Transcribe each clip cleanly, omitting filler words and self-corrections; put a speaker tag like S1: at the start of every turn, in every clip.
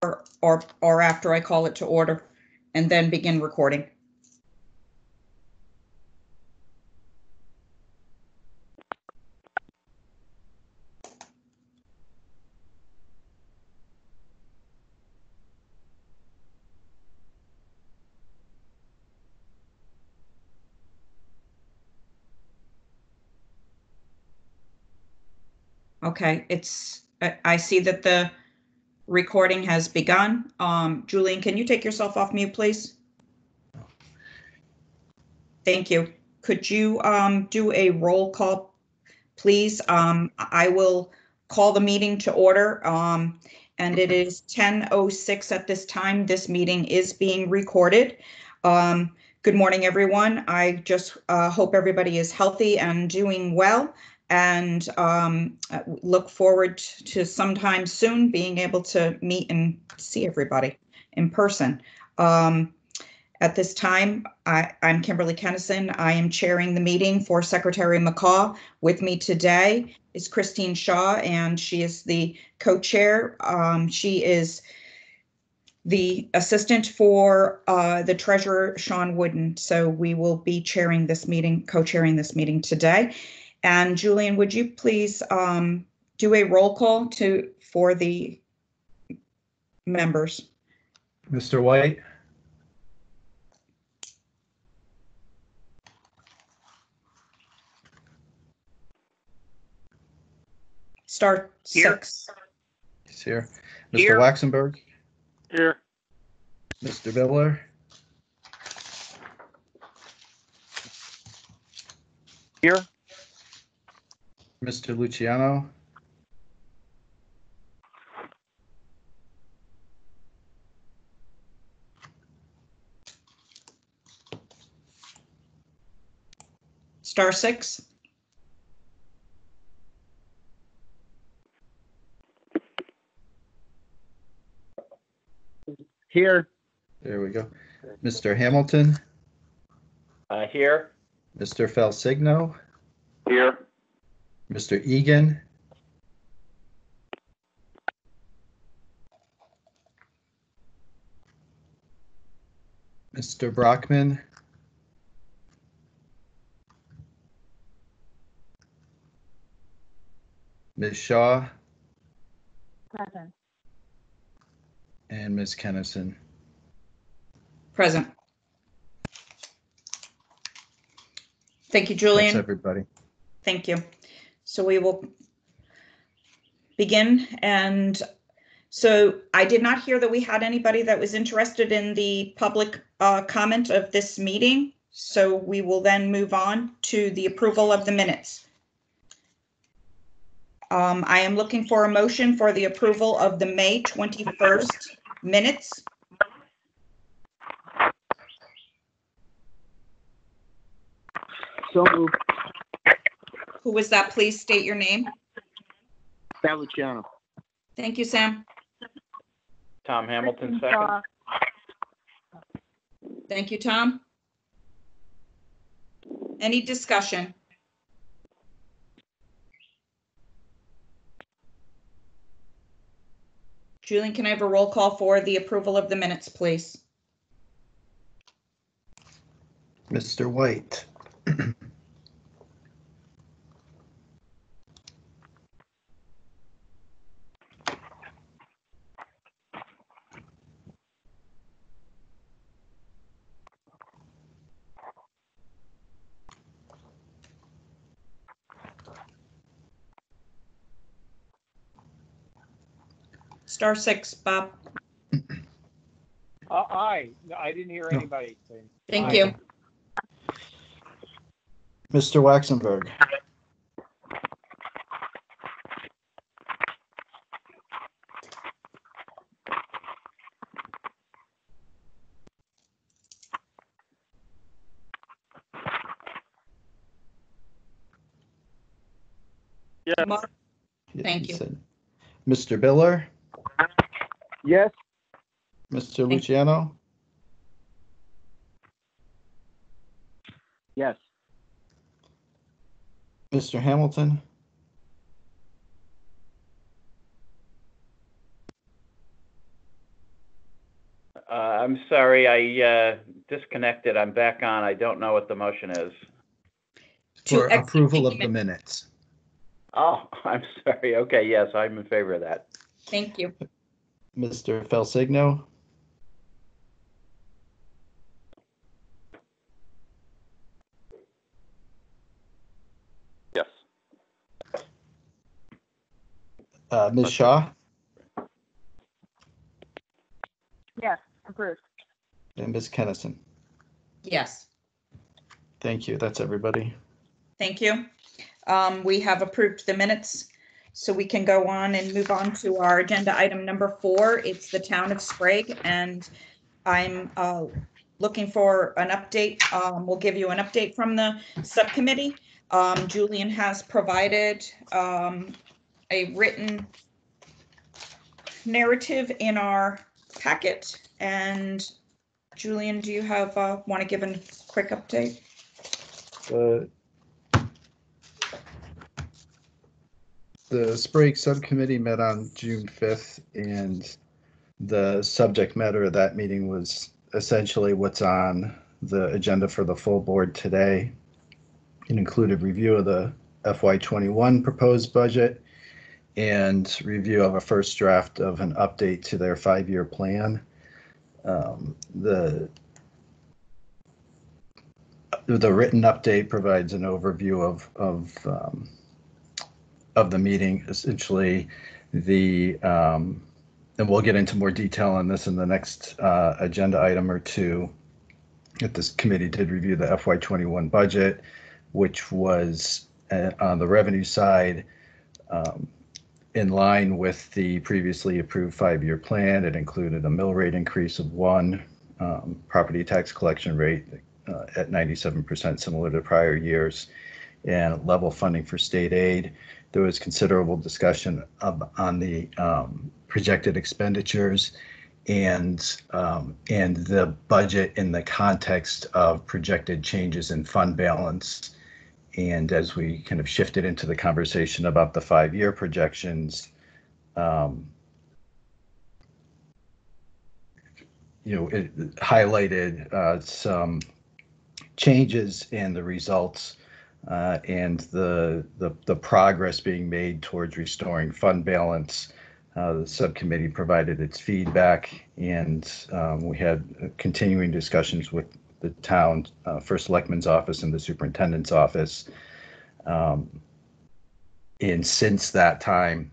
S1: or after I call it to order, and then begin recording. Okay, I see that the recording has begun. Julian, can you take yourself off mute, please? Thank you. Could you do a roll call, please? I will call the meeting to order, and it is 10:06 at this time. This meeting is being recorded. Good morning, everyone. I just hope everybody is healthy and doing well, and look forward to sometime soon being able to meet and see everybody in person. At this time, I'm Kimberly Kennison. I am chairing the meeting for Secretary McCaw. With me today is Christine Shaw, and she is the co-chair. She is the assistant for the treasurer, Sean Wooden. So we will be chairing this meeting, co-chairing this meeting today. And Julian, would you please do a roll call for the members?
S2: Mr. White.
S1: Star
S3: Here.
S1: 6.
S2: He's here. Mr.
S3: Here.
S2: Waxenberg.
S3: Here.
S2: Mr. Biller.
S3: Here.
S2: Mr. Luciano.
S1: Star 6.
S3: Here.
S2: There we go. Mr. Hamilton.
S3: Here.
S2: Mr. Felsigno.
S3: Here.
S2: Mr. Egan. Mr. Brockman. Ms. Shaw.
S4: Present.
S2: And Ms. Kennison.
S1: Present. Thank you, Julian.
S2: That's everybody.
S1: Thank you. So we will begin. And so I did not hear that we had anybody that was interested in the public comment of this meeting. So we will then move on to the approval of the minutes. I am looking for a motion for the approval of the May 21st minutes.
S3: So moved.
S1: Who was that? Please state your name.
S3: Sam Luciano.
S1: Thank you, Sam.
S5: Tom Hamilton, second.
S1: Thank you, Tom. Any discussion? Julian, can I have a roll call for the approval of the minutes, please?
S2: Mr. White.
S1: Star 6, Bob.
S5: Aye. I didn't hear anybody.
S1: Thank
S5: Aye.
S1: you.
S2: Mr. Waxenberg.
S3: Yes.
S1: Mark, Thank
S2: he
S1: you.
S2: said. Mr. Biller.
S3: Yes.
S2: Mr.
S1: Thank-
S2: Luciano.
S3: Yes.
S2: Mr. Hamilton.
S5: I'm sorry, I disconnected. I'm back on. I don't know what the motion is.
S2: For
S1: execute
S2: approval of the
S1: min-
S2: minutes.
S5: Oh, I'm sorry. Okay, yes, I'm in favor of that.
S1: Thank you.
S2: Mr. Felsigno,
S6: Yes.
S2: Ms. Shaw,
S4: Yes, approved.
S2: and Ms. Kennison.
S1: Yes,
S2: Thank you. That's everybody.
S1: thank you. We have approved the minutes, so we can go on and move on to our agenda item number 4. It's the town of Sprague, and I'm looking for an update. We'll give you an update from the subcommittee. Julian has provided a written narrative in our packet. And Julian, do you have want to give a quick update?
S2: The Sprague Subcommittee met on June 5th, and the subject matter of that meeting was essentially what's on the agenda for the full board today. It included review of the FY21 proposed budget and review of a first draft of an update to their 5-year plan. The written update provides an overview of the meeting. Essentially, and we'll get into more detail on this in the next agenda item or two. That this committee did review the FY21 budget, which was on the revenue side in line with the previously approved 5-year plan. It included a mill rate increase of 1, property tax collection rate at 97%, similar to prior years, and level funding for state aid. There was considerable discussion on the projected expenditures and the budget in the context of projected changes in fund balance. And as we kind of shifted into the conversation about the 5-year projections, it highlighted some changes in the results and the progress being made towards restoring fund balance. The subcommittee provided its feedback, and we had continuing discussions with the town First Selectman's office and the superintendent's office. And since that time,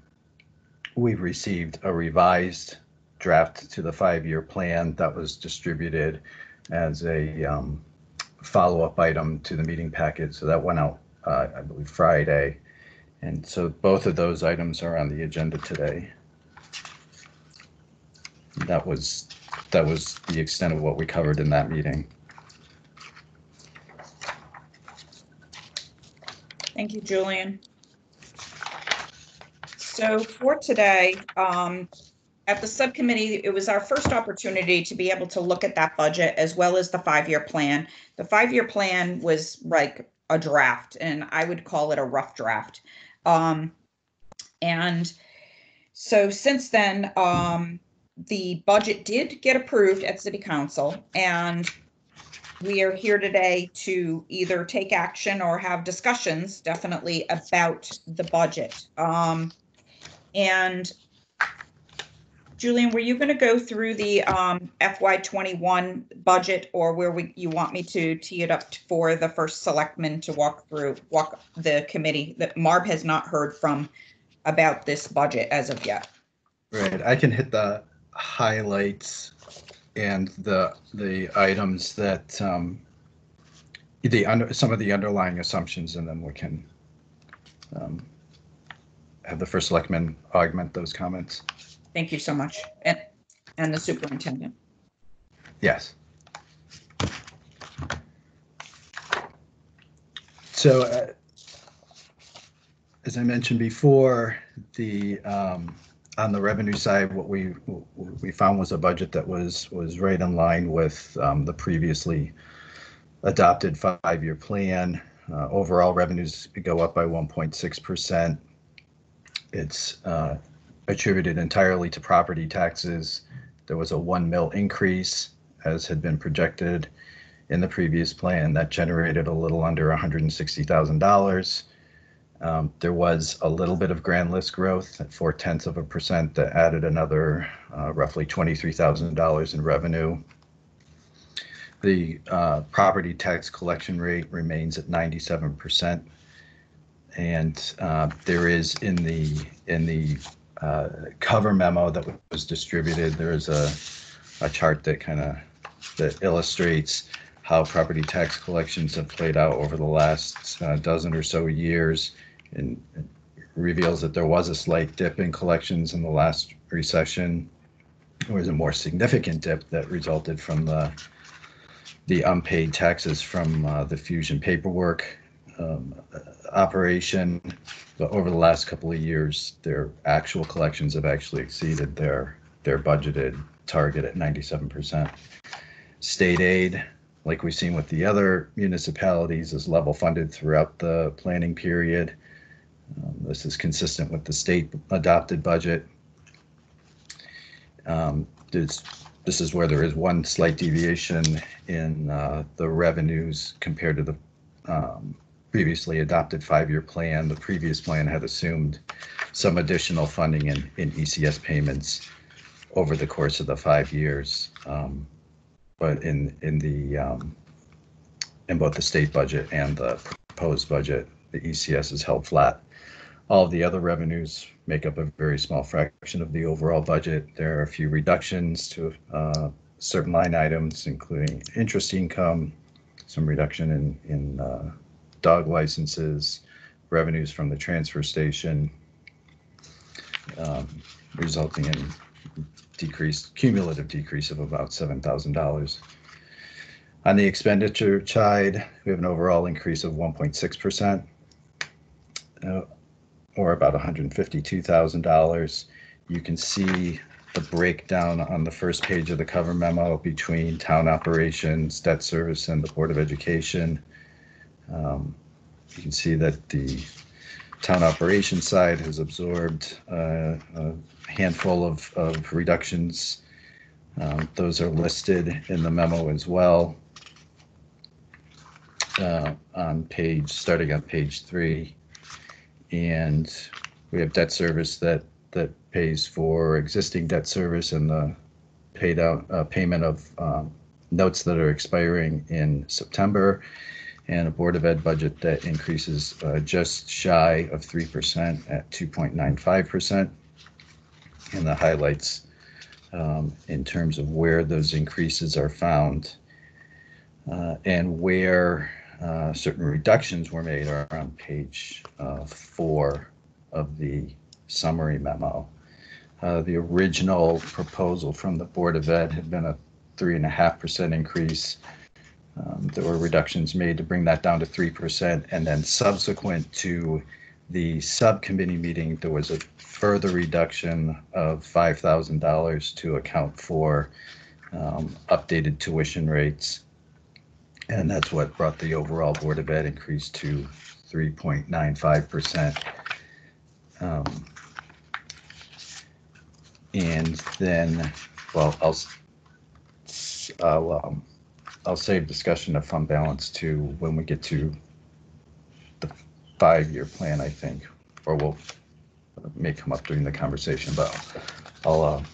S2: we've received a revised draft to the 5-year plan that was distributed as a follow-up item to the meeting packet. So that went out, I believe, Friday. And so both of those items are on the agenda today. That was the extent of what we covered in that meeting.
S1: Thank you, Julian. So for today, at the subcommittee, it was our first opportunity to be able to look at that budget as well as the 5-year plan. The 5-year plan was like a draft, and I would call it a rough draft. And so since then, the budget did get approved at City Council, and we are here today to either take action or have discussions, definitely, about the budget. And Julian, were you going to go through the FY21 budget, or you want me to tee it up for the first selectman to walk the committee that Marb has not heard from about this budget as of yet?
S2: Right, I can hit the highlights and the items that some of the underlying assumptions, and then we can have the first selectman augment those comments.
S1: Thank you so much, and the superintendent.
S2: Yes. So, as I mentioned before, on the revenue side, what we found was a budget that was right in line with the previously adopted 5-year plan. Overall revenues go up by 1.6%. It's attributed entirely to property taxes. There was a 1 mil increase as had been projected in the previous plan. That generated a little under $160,000. There was a little bit of grand list growth at 0.4% that added another roughly $23,000 in revenue. The property tax collection rate remains at 97%, and there is in the cover memo that was distributed, there is a chart that illustrates how property tax collections have played out over the last dozen or so years, and reveals that there was a slight dip in collections in the last recession. There was a more significant dip that resulted from the unpaid taxes from the Fusion paperwork operation. But over the last couple of years, their actual collections have actually exceeded their budgeted target at 97%. State aid, like we've seen with the other municipalities, is level funded throughout the planning period. This is consistent with the state adopted budget. This is where there is one slight deviation in the revenues compared to the previously adopted 5-year plan. The previous plan had assumed some additional funding in ECS payments over the course of the 5 years. But in both the state budget and the proposed budget, the ECS is held flat. All of the other revenues make up a very small fraction of the overall budget. There are a few reductions to certain line items, including interest income, some reduction in dog licenses, revenues from the transfer station, resulting in cumulative decrease of about $7,000. On the expenditure side, we have an overall increase of 1.6%. Or about $152,000. You can see the breakdown on the first page of the cover memo between town operations, debt service, and the Board of Education. You can see that the town operations side has absorbed a handful of reductions. Those are listed in the memo as well. Starting on page 3. And we have debt service that pays for existing debt service and the paid out payment of notes that are expiring in September, and a Board of Ed budget that increases just shy of 3% at 2.95%. And the highlights in terms of where those increases are found and where certain reductions were made are on page 4 of the summary memo. The original proposal from the Board of Ed had been a 3.5% increase. There were reductions made to bring that down to 3%, and then subsequent to the subcommittee meeting, there was a further reduction of $5,000 to account for updated tuition rates. And that's what brought the overall Board of Ed increase to 3.95%. And then, well, I'll save discussion of fund balance to when we get to the 5-year plan, I think, or may come up during the conversation, but I'll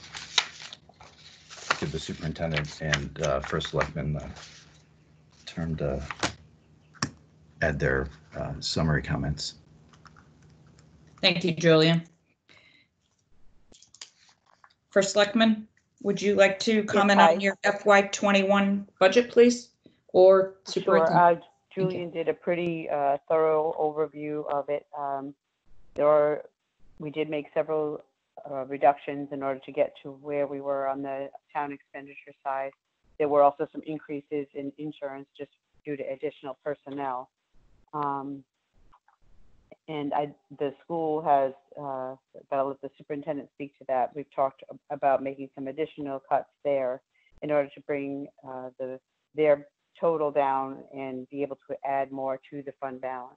S2: give the superintendent and first selectman term to add their summary comments.
S1: Thank you, Julian. First Selectman, would you like to comment on your FY21 budget, please? Or superintendent?
S4: Sure. Julian did a pretty thorough overview of it. We did make several reductions in order to get to where we were on the town expenditure side. There were also some increases in insurance just due to additional personnel. And the school has, but I'll let the superintendent speak to that. We've talked about making some additional cuts there in order to bring their total down and be able to add more to the fund balance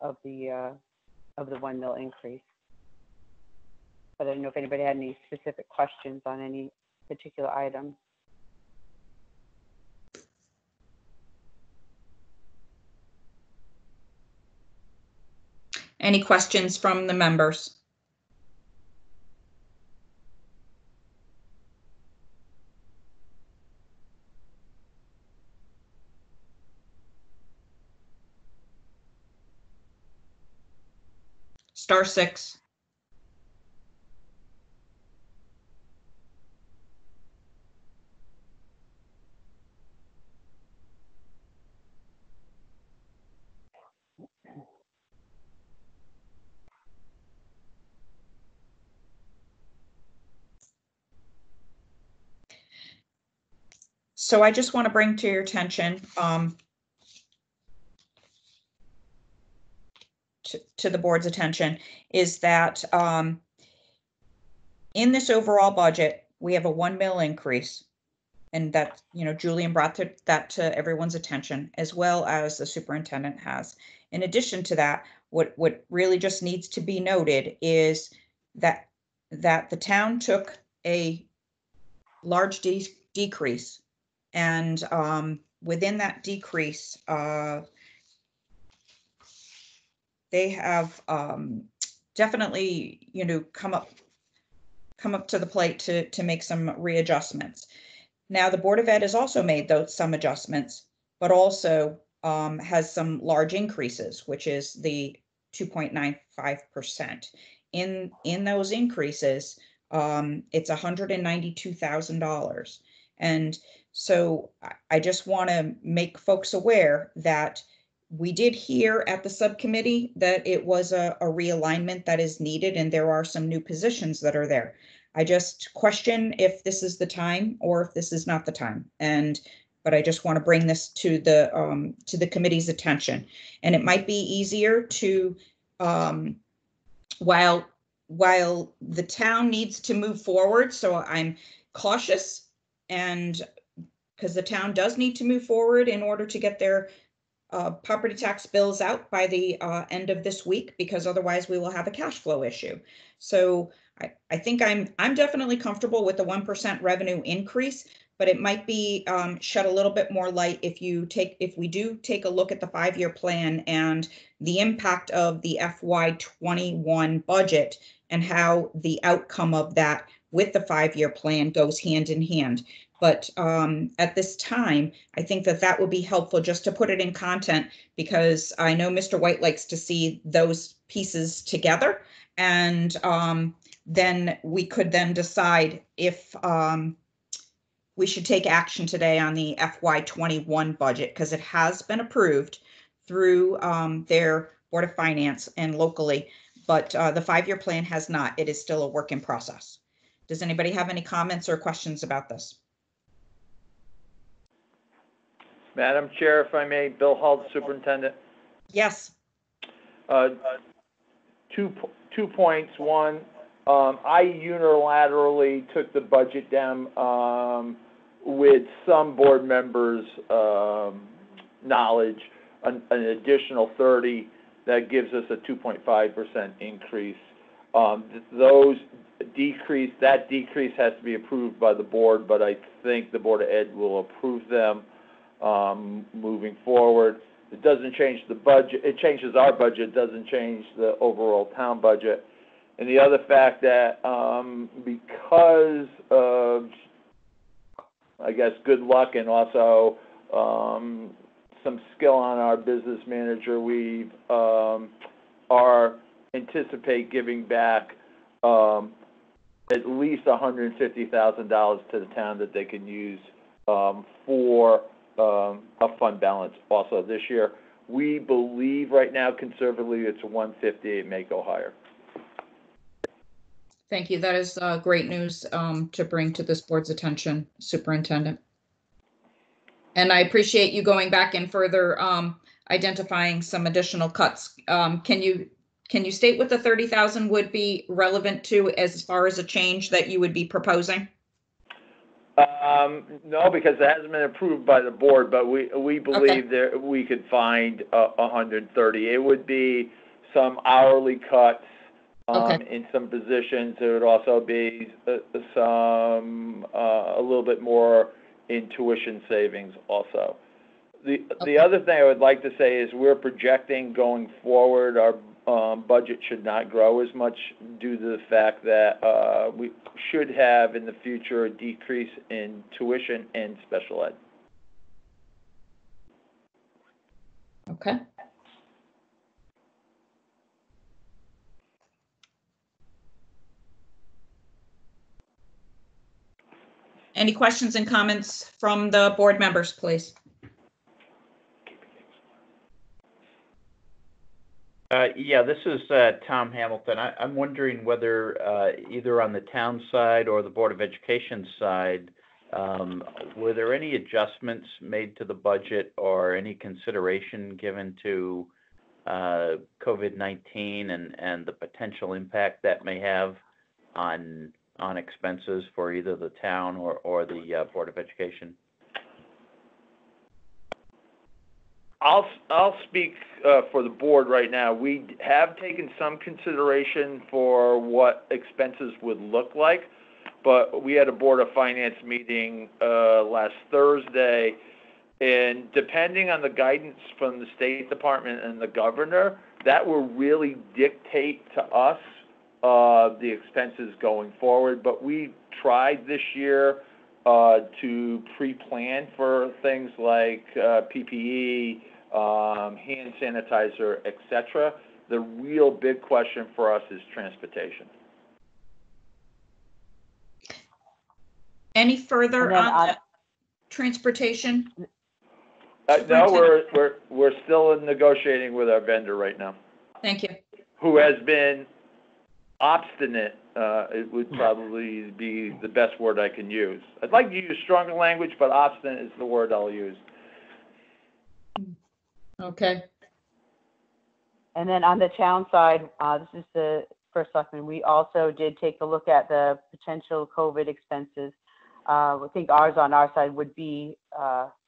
S4: of the $1 million increase. But I don't know if anybody had any specific questions on any particular item.
S1: Any questions from the members? Star six. So I just want to bring to your attention, to the board's attention, is that in this overall budget, we have a 1 mil increase. And that, Julian brought that to everyone's attention, as well as the superintendent has. In addition to that, what really just needs to be noted is that the town took a large decrease, and within that decrease, they have definitely, come up to the plate to make some readjustments. Now, the Board of Ed has also made some adjustments, but also has some large increases, which is the 2.95%. In those increases, it's $192,000. And so I just want to make folks aware that we did hear at the subcommittee that it was a realignment that is needed, and there are some new positions that are there. I just question if this is the time or if this is not the time. But I just want to bring this to the committee's attention. And it might be easier to, while the town needs to move forward, so I'm cautious, and because the town does need to move forward in order to get their property tax bills out by the end of this week, because otherwise we will have a cash flow issue. So I think I'm definitely comfortable with the 1% revenue increase, but it might be shed a little bit more light if we do take a look at the 5-year plan and the impact of the FY21 budget and how the outcome of that with the 5-year plan goes hand in hand. But at this time, I think that would be helpful just to put it in content, because I know Mr. White likes to see those pieces together, and then we could then decide if we should take action today on the FY21 budget, because it has been approved through their Board of Finance and locally, but the 5-year plan has not. It is still a work in process. Does anybody have any comments or questions about this?
S5: Madam Chair, if I may, Bill Hull, Superintendent.
S1: Yes.
S5: 2 points. One, I unilaterally took the budget down with some board members' knowledge, an additional 30. That gives us a 2.5% increase. That decrease has to be approved by the board, but I think the Board of Ed will approve them moving forward. It doesn't change the budget. It changes our budget. It doesn't change the overall town budget. And the other fact that because of, I guess, good luck and also some skill on our business manager, we anticipate giving back at least $150,000 to the town that they can use for a fund balance also this year. We believe right now conservatively it's 150. It may go higher.
S1: Thank you. That is great news to bring to this board's attention, Superintendent. And I appreciate you going back and further identifying some additional cuts. Can you state what the 30,000 would be relevant to as far as a change that you would be proposing?
S5: No, because it hasn't been approved by the board, but we believe that we could find 130. It would be some hourly cuts in some positions. There would also be some a little bit more in tuition savings also. The other thing I would like to say is we're projecting going forward budget should not grow as much due to the fact that we should have in the future a decrease in tuition and special ed.
S1: Okay. Any questions and comments from the board members, please?
S7: Yeah, this is Tom Hamilton. I'm wondering whether either on the town side or the Board of Education side, were there any adjustments made to the budget or any consideration given to COVID-19 and the potential impact that may have on expenses for either the town or the Board of Education?
S5: I'll speak for the board right now. We have taken some consideration for what expenses would look like, but we had a Board of Finance meeting last Thursday, and depending on the guidance from the State Department and the governor, that will really dictate to us the expenses going forward. But we tried this year to pre-plan for things like PPE, hand sanitizer, etc. The real big question for us is transportation.
S1: Any further
S4: And then
S1: on the transportation?
S5: No, we're still negotiating with our vendor right now,
S1: Thank you.
S5: who has been obstinate. It would probably be the best word I can use. I'd like to use stronger language, but obstinate is the word I'll use.
S1: Okay.
S4: And then on the town side, this is the first selectman, we also did take a look at the potential COVID expenses. I think ours on our side would be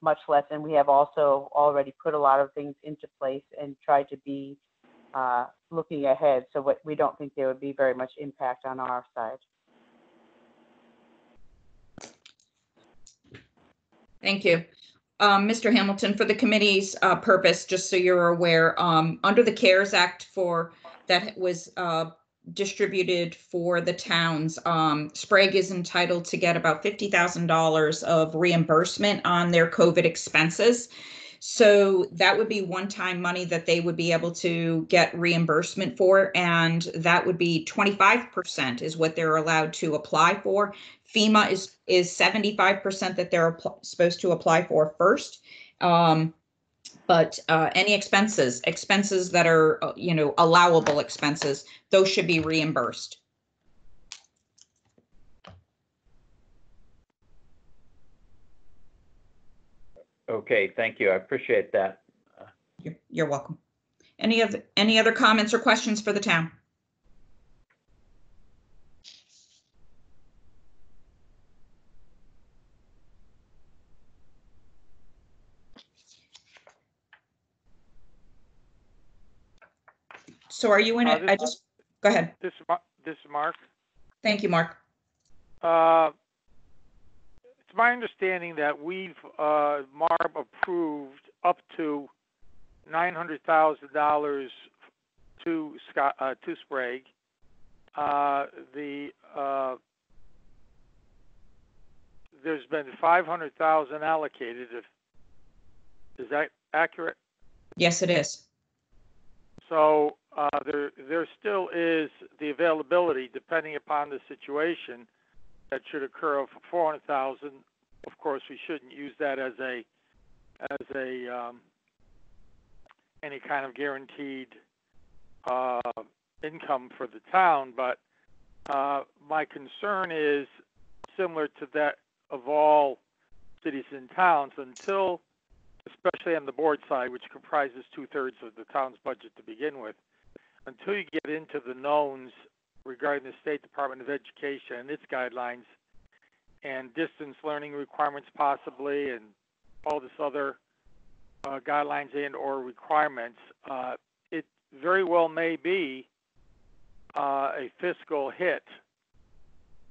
S4: much less, and we have also already put a lot of things into place and tried to be looking ahead. So we don't think there would be very much impact on our side.
S1: Thank you. Mr. Hamilton, for the committee's purpose, just so you're aware, under the CARES Act that was distributed for the towns, Sprague is entitled to get about $50,000 of reimbursement on their COVID expenses. So that would be one-time money that they would be able to get reimbursement for, and that would be 25% is what they're allowed to apply for. FEMA is 75% that they're supposed to apply for first. But any expenses that are, allowable expenses, those should be reimbursed.
S7: Okay, thank you. I appreciate that.
S1: You're welcome. Any other comments or questions for the town? So are you in it? Go ahead.
S8: This is Mark.
S1: Thank you, Mark.
S8: It's my understanding that we've MARB approved up to $900,000 to Sprague. There's been $500,000 allocated. Is that accurate?
S1: Yes, it is.
S8: So there still is the availability, depending upon the situation, that should occur of $400,000. Of course, we shouldn't use that as any kind of guaranteed income for the town. But my concern is similar to that of all cities and towns, until, especially on the board side, which comprises 2/3 of the town's budget to begin with, until you get into the knowns regarding the State Department of Education and its guidelines and distance learning requirements possibly, and all this other guidelines and or requirements, it very well may be a fiscal hit.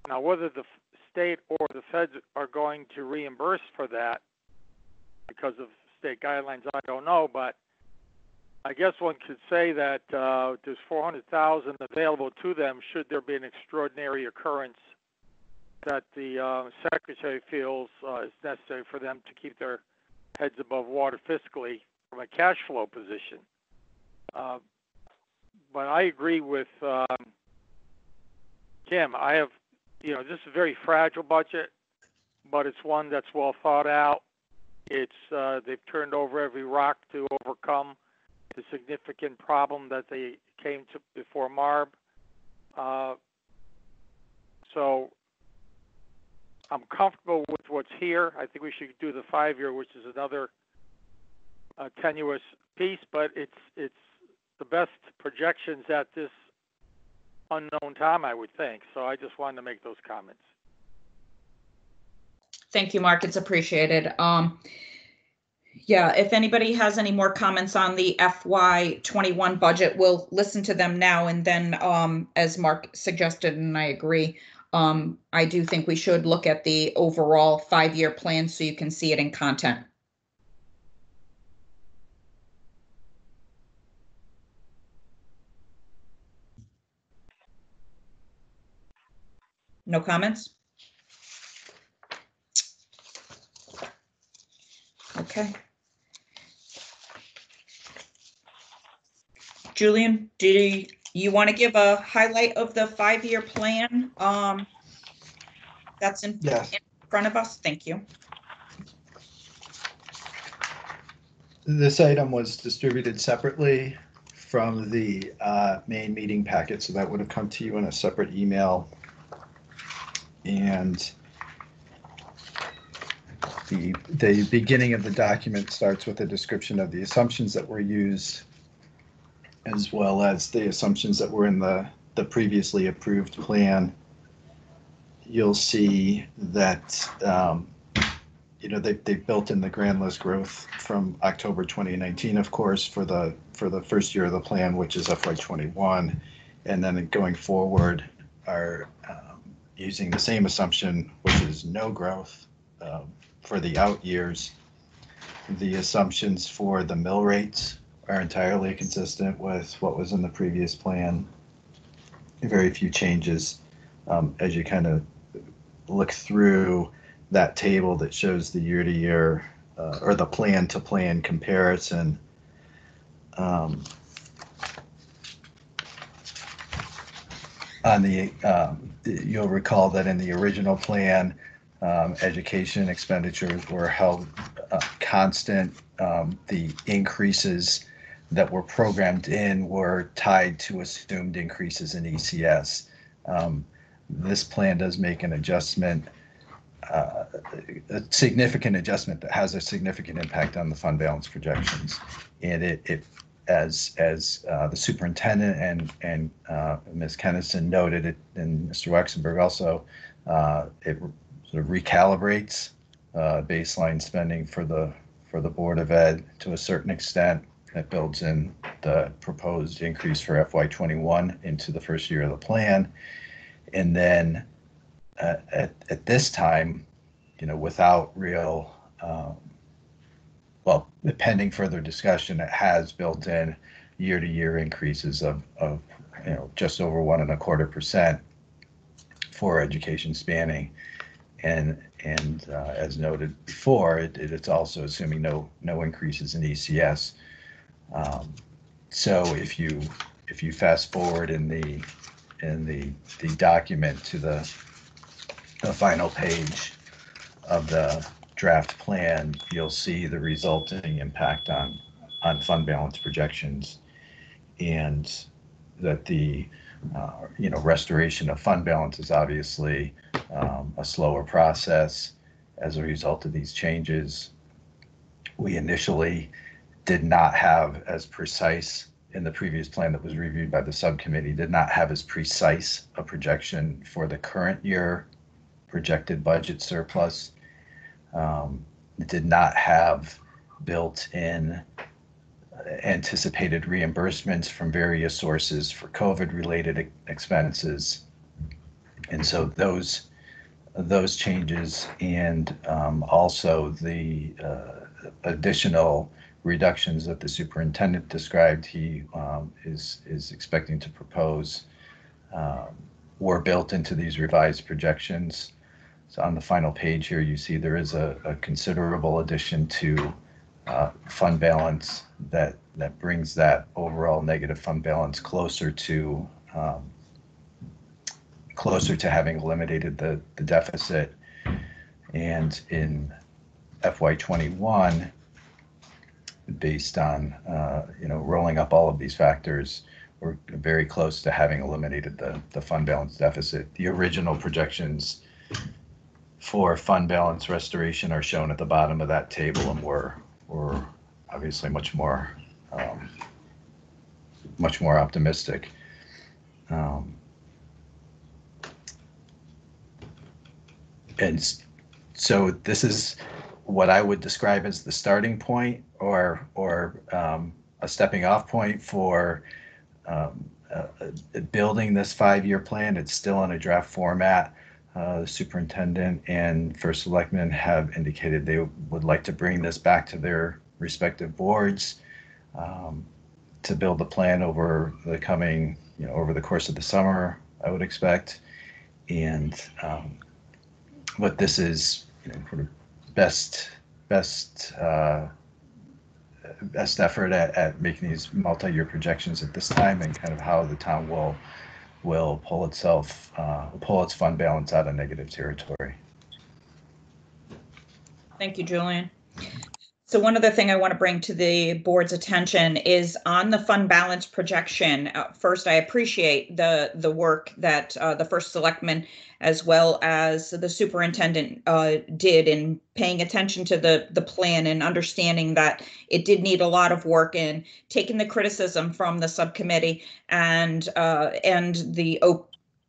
S8: Now, whether the state or the feds are going to reimburse for that because of state guidelines, I don't know, but I guess one could say that there's 400,000 available to them should there be an extraordinary occurrence that the secretary feels is necessary for them to keep their heads above water fiscally from a cash flow position. But I agree with Kim. I have, this is a very fragile budget, but it's one that's well thought out. They've turned over every rock to overcome the significant problem that they came to before MARB. So I'm comfortable with what's here. I think we should do the 5-year, which is another tenuous piece, but it's the best projections at this unknown time, I would think. So I just wanted to make those comments.
S1: Thank you, Mark. It's appreciated. Yeah, if anybody has any more comments on the FY21 budget, we'll listen to them now. And then, as Mark suggested, and I agree, I do think we should look at the overall 5-year plan so you can see it in content. No comments? Okay. Julian, do you want to give a highlight of the 5-year plan that's in front of us? Thank you.
S2: This item was distributed separately from the main meeting packet, so that would have come to you in a separate email. And the beginning of the document starts with a description of the assumptions that were used, as well as the assumptions that were in the previously approved plan. You'll see that they built in the grand list growth from October 2019, of course, for the first year of the plan, which is FY21, and then going forward are using the same assumption, which is no growth for the out years. The assumptions for the mill rates are entirely consistent with what was in the previous plan. Very few changes. As you kind of look through that table that shows the year-to-year or the plan-to-plan comparison, you'll recall that in the original plan, education expenditures were held constant. The increases that were programmed in were tied to assumed increases in ECS. This plan does make an adjustment, a significant adjustment that has a significant impact on the fund balance projections. And it as the superintendent and Ms. Kennison noted it, and Mr. Wexenberg also, it sort of recalibrates baseline spending for the Board of Ed to a certain extent. It builds in the proposed increase for FY21 into the first year of the plan. And then at this time, without real, pending further discussion, it has built in year-to-year increases of just over 1.25% for education spanning. And as noted before, it's also assuming no increases in ECS. So if you fast forward in the document to the final page of the draft plan, you'll see the resulting impact on fund balance projections, and that the restoration of fund balance is obviously a slower process as a result of these changes. We initially did not have as precise, in the previous plan that was reviewed by the subcommittee, did not have as precise a projection for the current year projected budget surplus. It did not have built-in anticipated reimbursements from various sources for COVID-related expenses. And so those changes, and also the additional reductions that the superintendent described he is expecting to propose were built into these revised projections. So on the final page here, you see there is a considerable addition to fund balance that brings that overall negative fund balance closer to having eliminated the deficit. And in FY21, based on rolling up all of these factors, we're very close to having eliminated the fund balance deficit. The original projections for fund balance restoration are shown at the bottom of that table, and we're obviously much more optimistic. And so this is what I would describe as the starting point, or a stepping off point for building this 5-year plan. It's still in a draft format. The superintendent and first selectman have indicated they would like to bring this back to their respective boards to build the plan over the coming, over the course of the summer, I would expect. And but this is sort of best effort at making these multi-year projections at this time, and kind of how the town will pull its fund balance out of negative territory.
S1: Thank you, Julian. So one other thing I want to bring to the board's attention is on the fund balance projection. First, I appreciate the work that the first selectman as well as the superintendent did in paying attention to the plan and understanding that it did need a lot of work, and taking the criticism from the subcommittee and the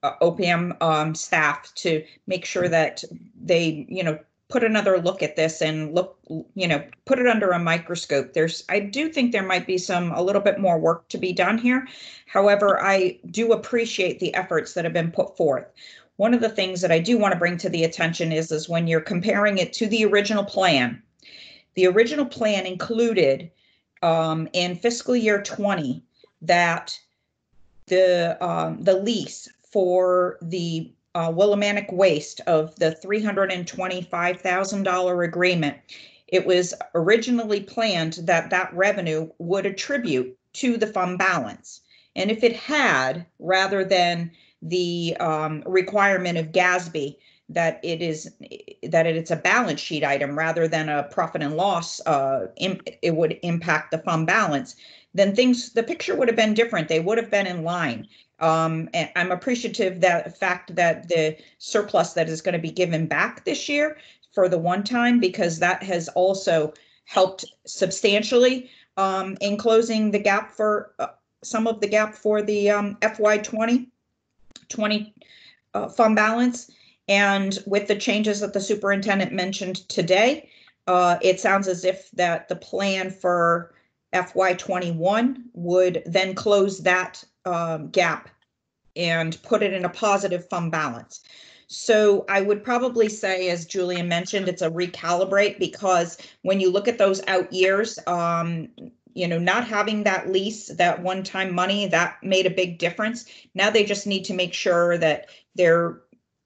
S1: OPM staff to make sure that they, put another look at this and put it under a microscope. I do think there might be a little bit more work to be done here. However, I do appreciate the efforts that have been put forth. One of the things that I do want to bring to the attention is when you're comparing it to the original plan included in fiscal year 20 that the lease for the Willimantic Waste of the $325,000 agreement, it was originally planned that revenue would attribute to the fund balance. And if it had, rather than the requirement of GASB that it's a balance sheet item rather than a profit and loss, it would impact the fund balance, then the picture would have been different. They would have been in line. And I'm appreciative that the fact that the surplus that is going to be given back this year for the one time, because that has also helped substantially in closing the gap for some of the gap for the FY 2020 fund balance. And with the changes that the superintendent mentioned today, it sounds as if that the plan for FY21 would then close that gap and put it in a positive fund balance. So I would probably say, as Julian mentioned, it's a recalibrate, because when you look at those out years, not having that lease, that one-time money, that made a big difference. Now they just need to make sure that they're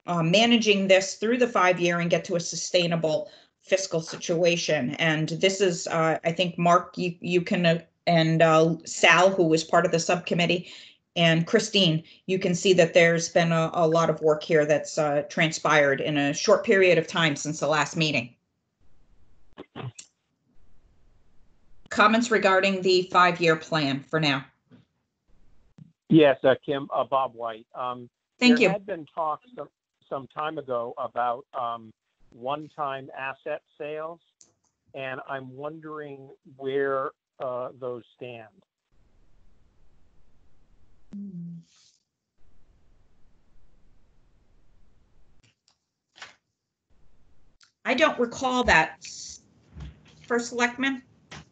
S1: managing this through the 5-year and get to a sustainable fiscal situation. And this is, I think, Mark, you can, and Sal, who was part of the subcommittee, and Christine, you can see that there's been a lot of work here that's transpired in a short period of time since the last meeting. Comments regarding the 5-year plan for now?
S3: Yes, Kim, Bob White.
S1: Thank you.
S3: There had been talk some time ago about one-time asset sales, and I'm wondering where those stand.
S1: I don't recall that, First Selectman.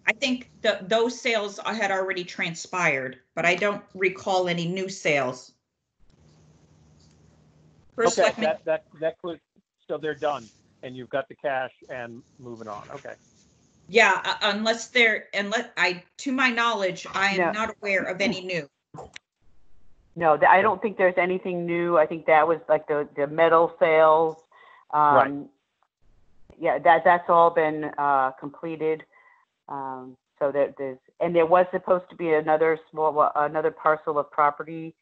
S1: I think those sales had already transpired, but I don't recall any new sales. First
S3: Okay,
S1: Selectman.
S3: that could, so they're done, and you've got the cash and moving on. Okay.
S1: Yeah, to my knowledge, I am
S4: No.
S1: not aware of any new.
S4: No, I don't think there's anything new. I think that was like the metal sales.
S3: Right.
S4: Yeah, that's all been completed. So there was supposed to be another parcel of property,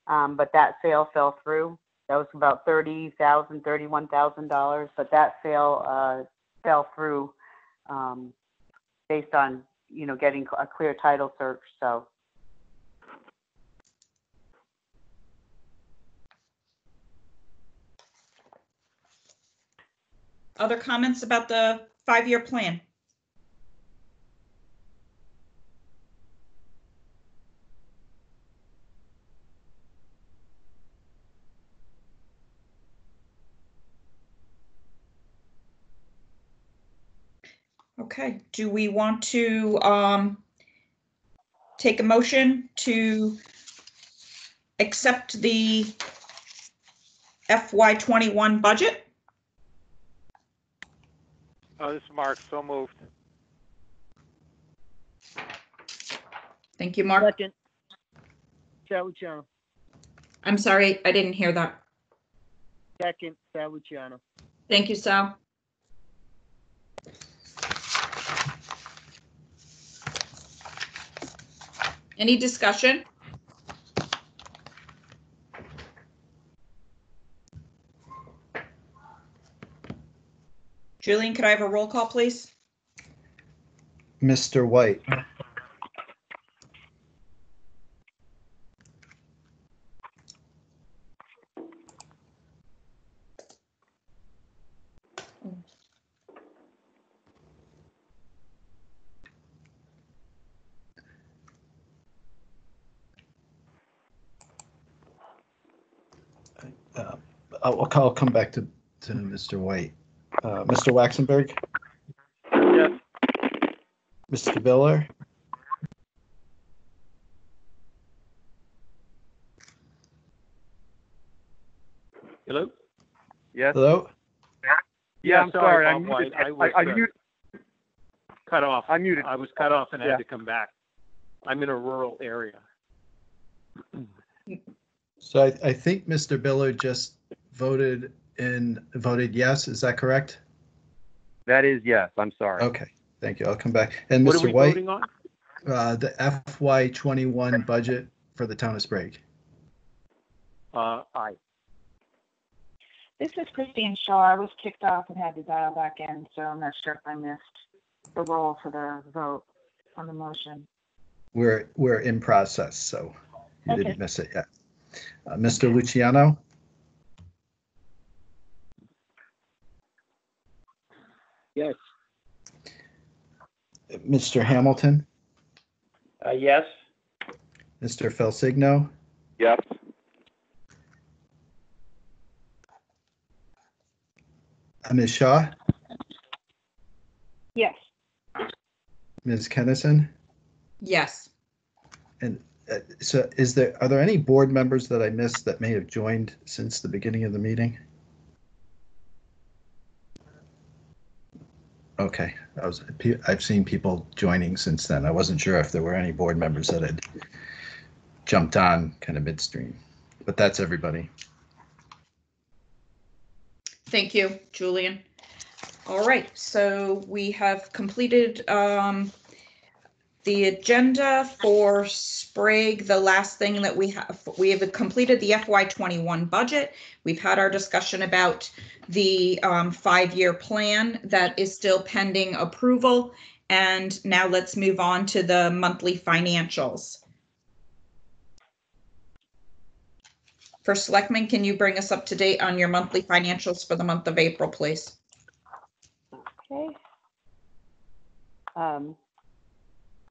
S4: but that sale fell through. That was about $31,000, but that sale fell through based on getting a clear title search. So.
S1: Other comments about the 5-year plan? Okay, do we want to take a motion to accept the FY21 budget?
S8: This is Mark, so moved.
S1: Thank you, Mark.
S9: Second. Salvaciano.
S1: I'm sorry, I didn't hear that.
S9: Second, Salvaciano.
S1: Thank you, Sal. Any discussion? Julian, could I have a roll call, please?
S2: Mr. White, I'll come back to Mr. White. Mr. Waxenberg,
S8: Yes.
S2: Mr. Biller,
S3: Hello?
S9: Yes.
S2: hello?
S9: Yeah, I'm sorry.
S3: Bob
S9: I'm
S3: White.
S9: muted.
S3: I was
S9: I'm muted.
S3: cut off.
S9: I'm muted.
S3: I was cut off and
S9: Yeah.
S3: had to come back. I'm in a rural area.
S2: So I think Mr. Biller just voted yes, is that correct?
S9: That is yes. I'm sorry.
S2: Okay, thank you. I'll come back. And
S3: What are
S2: Mr.
S3: we
S2: White,
S3: voting on?
S2: the FY21 budget for the town of Sprague.
S3: Aye.
S10: This is Christine Shaw. I was kicked off and had to dial back in, so I'm not sure if I missed the roll for the vote on the motion.
S2: We're in process, so you
S10: Okay.
S2: didn't miss it yet. Mr. Luciano,
S9: Yes.
S2: Mr. Hamilton,
S7: Yes?
S2: Mr. Felsigno,
S6: Yes.
S2: Ms. Shaw,
S10: Yes.
S2: Ms. Kennison.
S1: Yes.
S2: And so are there any board members that I missed that may have joined since the beginning of the meeting? Okay, I've seen people joining since then. I wasn't sure if there were any board members that had jumped on kind of midstream, but that's everybody.
S1: Thank you, Julian. All right, so we have completed the agenda for Sprague. The last thing that we have completed the FY21 budget. We've had our discussion about the 5-year plan that is still pending approval. And now let's move on to the monthly financials. First Selectman, can you bring us up to date on your monthly financials for the month of April, please?
S4: Okay.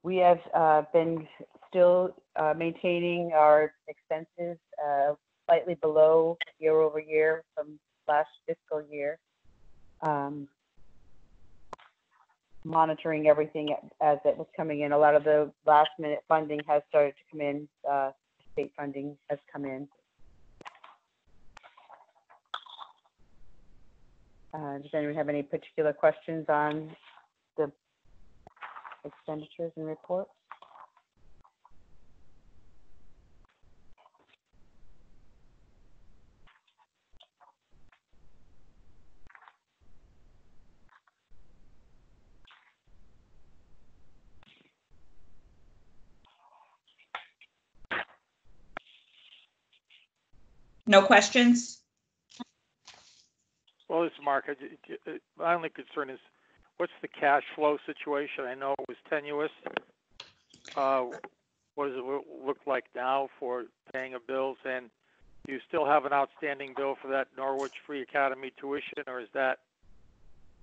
S4: We have been still maintaining our expenses slightly below year over year from last fiscal year. Monitoring everything as it was coming in. A lot of the last minute funding has started to come in. State funding has come in. Does anyone have any particular questions on the expenditures and reports.
S1: No questions?
S8: Well, this is Mark. My only concern is, what's the cash flow situation? I know it was tenuous. What does it look like now for paying of bills? And do you still have an outstanding bill for that Norwich Free Academy tuition, or is that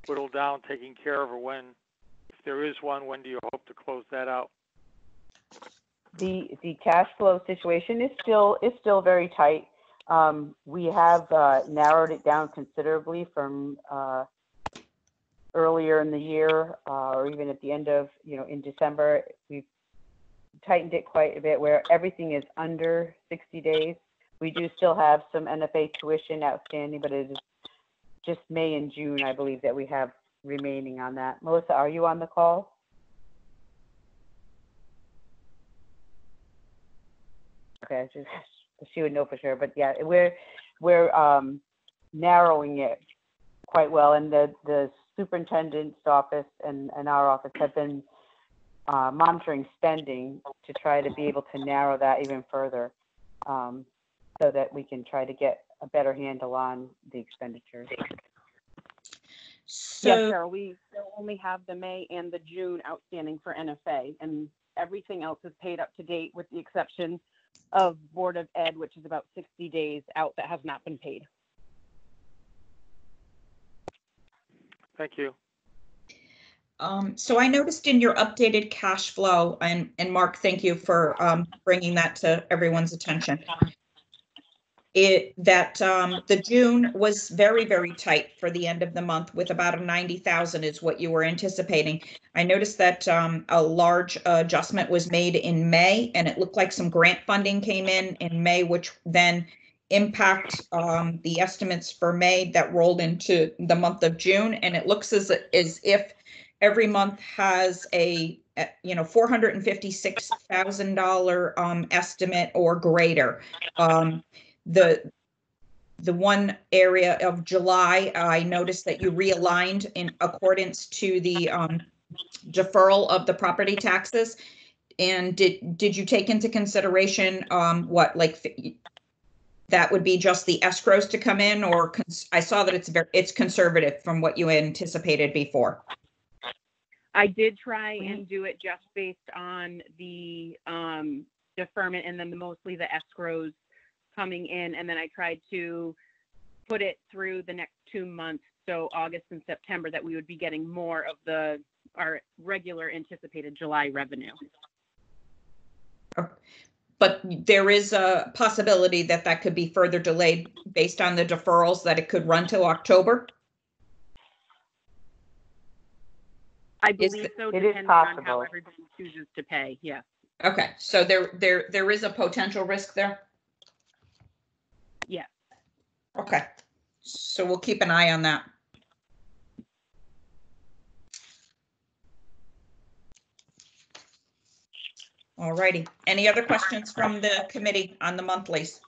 S8: whittled down, taken care of, or when, if there is one, when do you hope to close that out?
S4: The cash flow situation is still very tight. We have narrowed it down considerably from earlier in the year, or even at the end of, in December. We've tightened it quite a bit where everything is under 60 days. We do still have some NFA tuition outstanding, but it is just May and June, I believe, that we have remaining on that. Melissa, are you on the call? Okay, she would know for sure, but yeah, we're narrowing it quite well, and the superintendent's office and our office have been monitoring spending to try to be able to narrow that even further, so that we can try to get a better handle on the expenditures.
S1: So,
S11: Yes, Cheryl, we still only have the May and the June outstanding for NFA, and everything else is paid up to date with the exception of Board of Ed, which is about 60 days out that has not been paid.
S8: Thank you.
S1: so I noticed in your updated cash flow, and Mark, thank you for bringing that to everyone's attention. The June was very, very tight for the end of the month, with about 90,000 is what you were anticipating. I noticed that a large adjustment was made in May, and it looked like some grant funding came in May, which then impact the estimates for May that rolled into the month of June. And it looks as if every month has a $456,000 estimate or greater. The one area of July, I noticed that you realigned in accordance to the deferral of the property taxes. And did you take into consideration that would be just the escrows to come in, or I saw that it's conservative from what you anticipated before?
S11: I did try and do it just based on the deferment and then mostly the escrows coming in, and then I tried to put it through the next 2 months, so August and September, that we would be getting more of our regular anticipated July revenue.
S1: But there is a possibility that could be further delayed based on the deferrals, that it could run till October?
S11: I believe so, depending on how everybody chooses to pay, yeah.
S1: Okay, so there is a potential risk there?
S11: Yeah.
S1: Okay, so we'll keep an eye on that. All righty. Any other questions from the committee on the monthlies?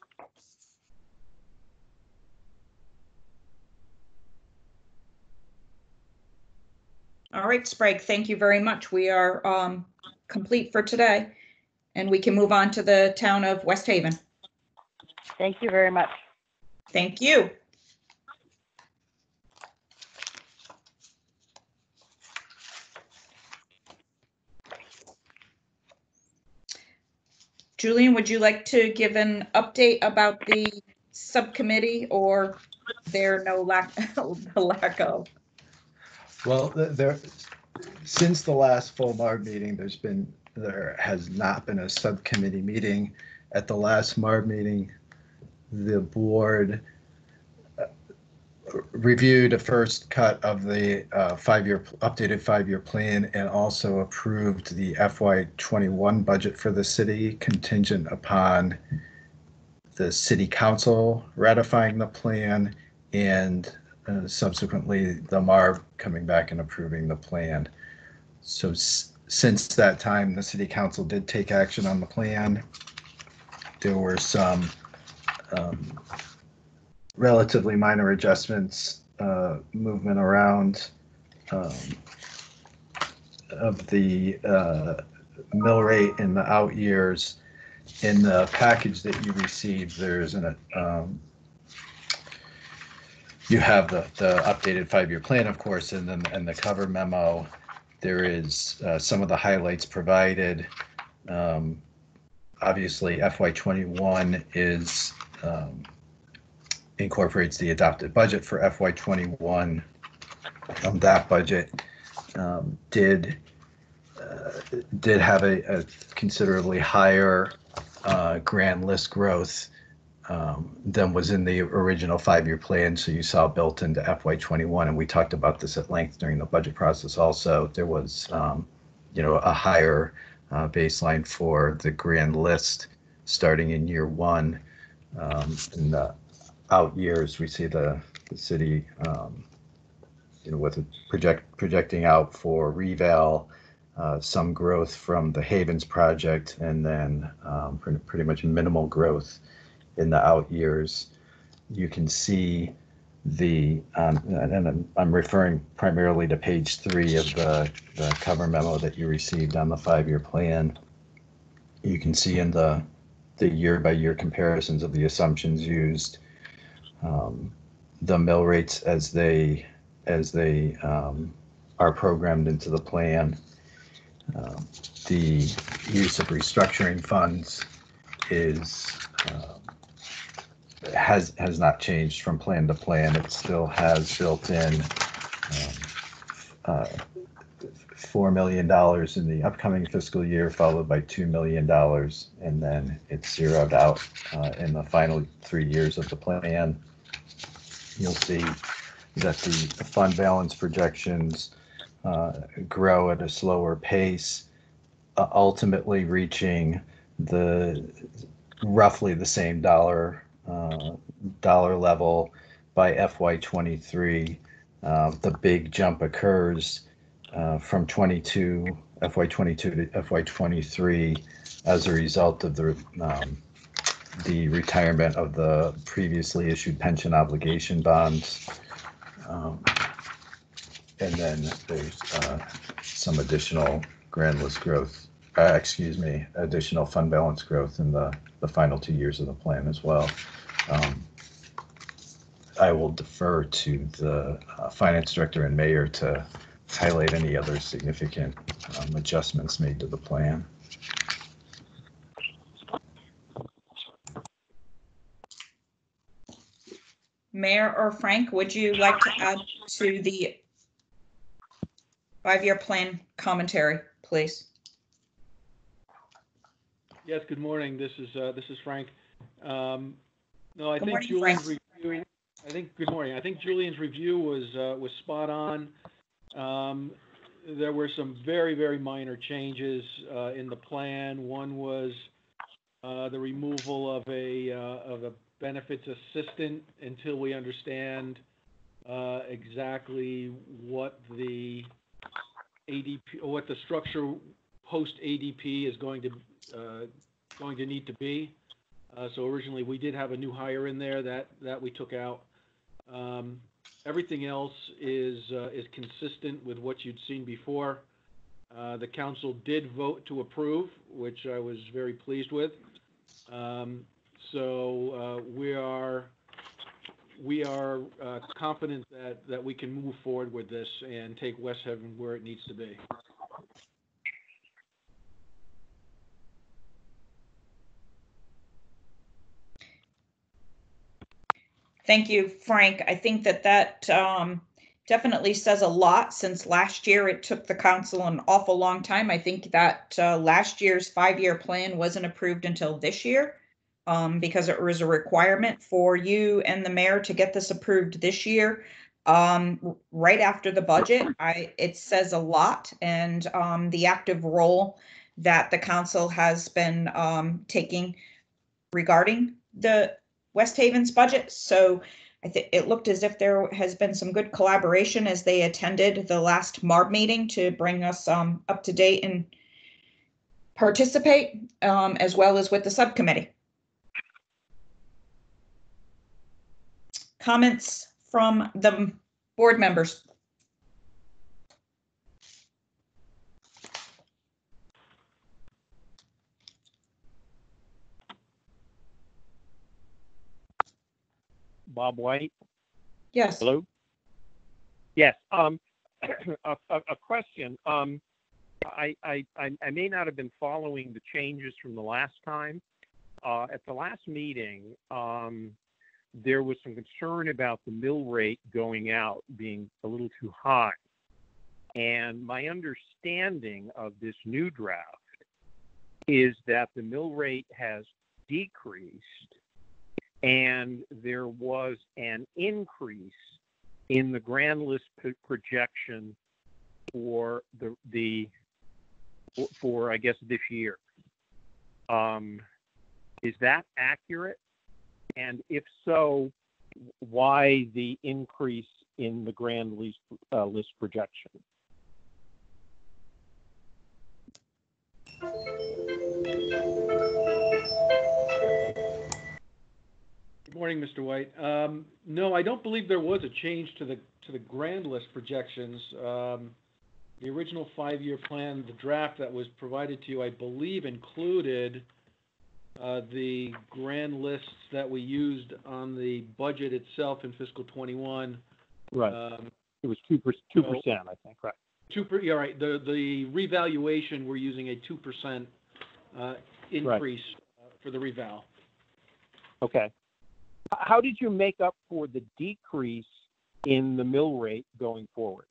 S1: All right, Sprague, thank you very much. We are complete for today, and we can move on to the town of West Haven.
S4: Thank you very much.
S1: Thank you. Julian, would you like to give an update about the subcommittee, or there no lack of?
S2: Well, since the last full MARB meeting, there has not been a subcommittee meeting. At the last MARB meeting, the board reviewed a first cut of the updated five-year plan, and also approved the FY21 budget for the city, contingent upon the city council ratifying the plan and subsequently the MARB coming back and approving the plan. So Since that time, the city council did take action on the plan. There were some relatively minor adjustments, movement around of the mill rate in the out years. In the package that you received, there's you have the updated 5-year plan, of course, and then the cover memo. There is some of the highlights provided. Obviously, FY21 is incorporates the adopted budget for FY21. That budget did have a considerably higher grand list growth than was in the original 5-year plan. So you saw built into FY21, and we talked about this at length during the budget process. Also, there was a higher baseline for the grand list starting in year 1. In the out years, we see the city with projecting out for reval, some growth from the Havens project, and then pretty much minimal growth in the out years. You can see and I'm referring primarily to page 3 of the cover memo that you received on the 5-year plan. You can see in the year-by-year comparisons of the assumptions used, the mill rates as they are programmed into the plan. The use of restructuring funds has not changed from plan to plan. It still has built in $4 million in the upcoming fiscal year, followed by $2 million, and then it's zeroed out in the final 3 years of the plan. You'll see that the fund balance projections grow at a slower pace, ultimately reaching roughly the same dollar level by FY23. The big jump occurs from FY22 to FY23 as a result of the retirement of the previously issued pension obligation bonds. And then there's some additional grand list growth, additional fund balance growth in the final 2 years of the plan as well. I will defer to the finance director and mayor to highlight any other significant adjustments made to the plan.
S1: Mayor or Frank, would you like to add to the 5-year plan commentary, please?
S12: Yes, good morning. This is Frank. No, I
S1: Good
S12: think
S1: morning,
S12: Julian's
S1: Frank.
S12: reviewing. Good morning. I think Julian's review was spot on. There were some very, very minor changes in the plan. One was the removal of a benefits assistant until we understand exactly what the ADP or what the structure post ADP is going to need to be. So originally we did have a new hire in there that we took out. Everything else is consistent with what you'd seen before. The council did vote to approve, which I was very pleased with. So we are confident that we can move forward with this and take West Haven where it needs to be.
S1: Thank you, Frank. I think that definitely says a lot, since last year it took the council an awful long time. I think that last year's 5-year plan wasn't approved until this year because it was a requirement for you and the mayor to get this approved this year. Right after the budget, it says a lot, and the active role that the council has been taking regarding the West Haven's budget. So I think it looked as if there has been some good collaboration as they attended the last MARB meeting to bring us up to date and participate, as well as with the subcommittee. Comments from the board members?
S3: Bob White?
S1: Yes.
S3: Hello? Yes, a question. I may not have been following the changes from the last time. At the last meeting, there was some concern about the mill rate going out being a little too high. And my understanding of this new draft is that the mill rate has decreased and there was an increase in the grand list projection for for I guess this year. Is that accurate? And if so, why the increase in the grand list projection?
S12: Good morning, Mr. White. No, I don't believe there was a change to the grand list projections. The original 5-year plan, the draft that was provided to you, I believe included the grand lists that we used on the budget itself in fiscal 21.
S3: Right. It was 2%, I think, right?
S12: Yeah, right. The revaluation, we're using a 2% increase for the reval.
S3: Okay. How did you make up for the decrease in the mill rate going forward?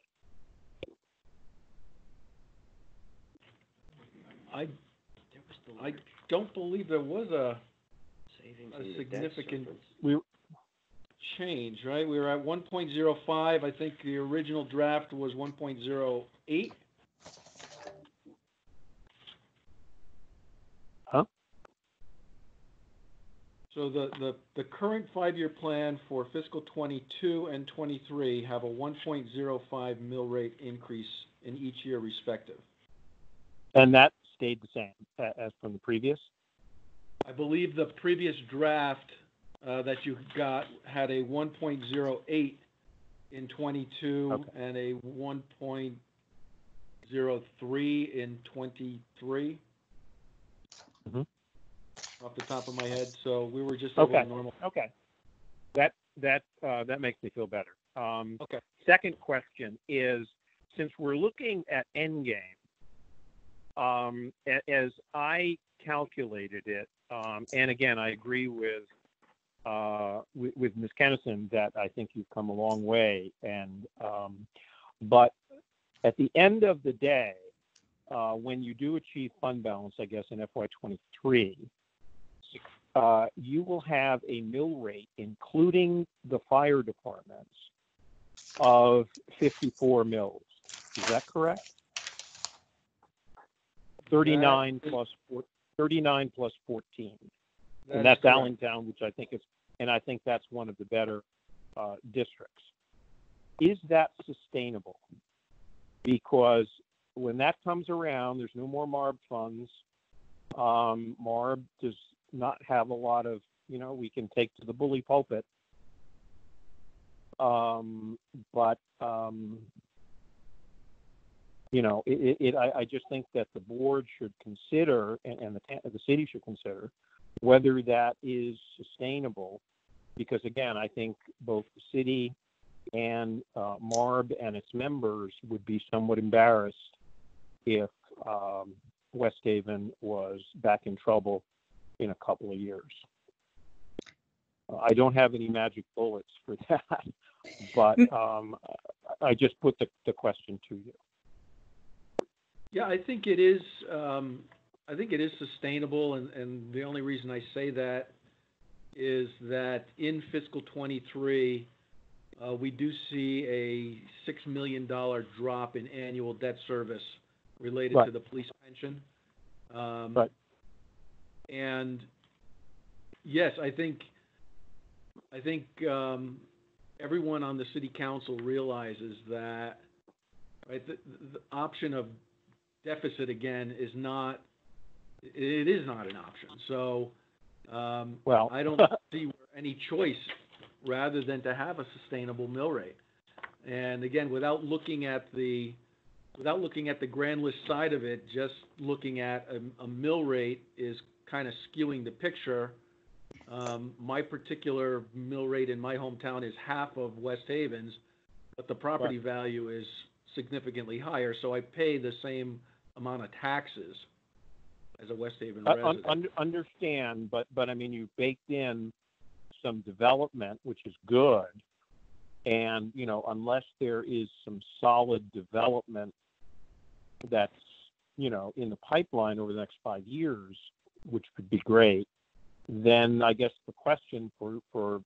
S12: I don't believe there was a significant change, right? We were at 1.05. I think the original draft was 1.08.
S3: Huh?
S12: So the current 5-year plan for fiscal 22 and 23 have a 1.05 mill rate increase in each year respective.
S3: And that stayed the same as from the previous?
S12: I believe the previous draft that you got had a 1.08 in 22 and a 1.03 in 23.
S3: Mm-hmm.
S12: Off the top of my head, so we were just able to normal.
S3: Okay, that makes me feel better.
S12: Okay.
S3: Second question is, since we're looking at Endgame, as I calculated it, and again, I agree with Ms. Kennison that I think you've come a long way, and but at the end of the day, when you do achieve fund balance, I guess in FY23, you will have a mill rate, including the fire departments, of 54 mills. Is that correct? 39 plus 14. And that's Allentown, which I think is, and I think that's one of the better districts. Is that sustainable? Because when that comes around, there's no more MARB funds. MARB does not have a lot of, we can take to the bully pulpit. I just think that the board should consider, and the city should consider, whether that is sustainable. Because again, I think both the city and MARB and its members would be somewhat embarrassed if West Haven was back in trouble in a couple of years. I don't have any magic bullets for that, but I just put the question to you.
S12: Yeah, I think it is. I think it is sustainable, and the only reason I say that is that in fiscal 23, we do see a $6 million drop in annual debt service related to the police pension. And yes, I think everyone on the city council realizes that, right, the option of deficit again is not an option. So, I don't see any choice rather than to have a sustainable mill rate. And again, without looking at the grand list side of it, just looking at a mill rate is kind of skewing the picture. My particular mill rate in my hometown is half of West Haven's, but the property value is significantly higher, so I pay the same amount of taxes as a West Haven resident.
S3: Understand, but I mean, you baked in some development, which is good. And, you know, unless there is some solid development that's, you know, in the pipeline over the next 5 years, which could be great, then I guess the question for the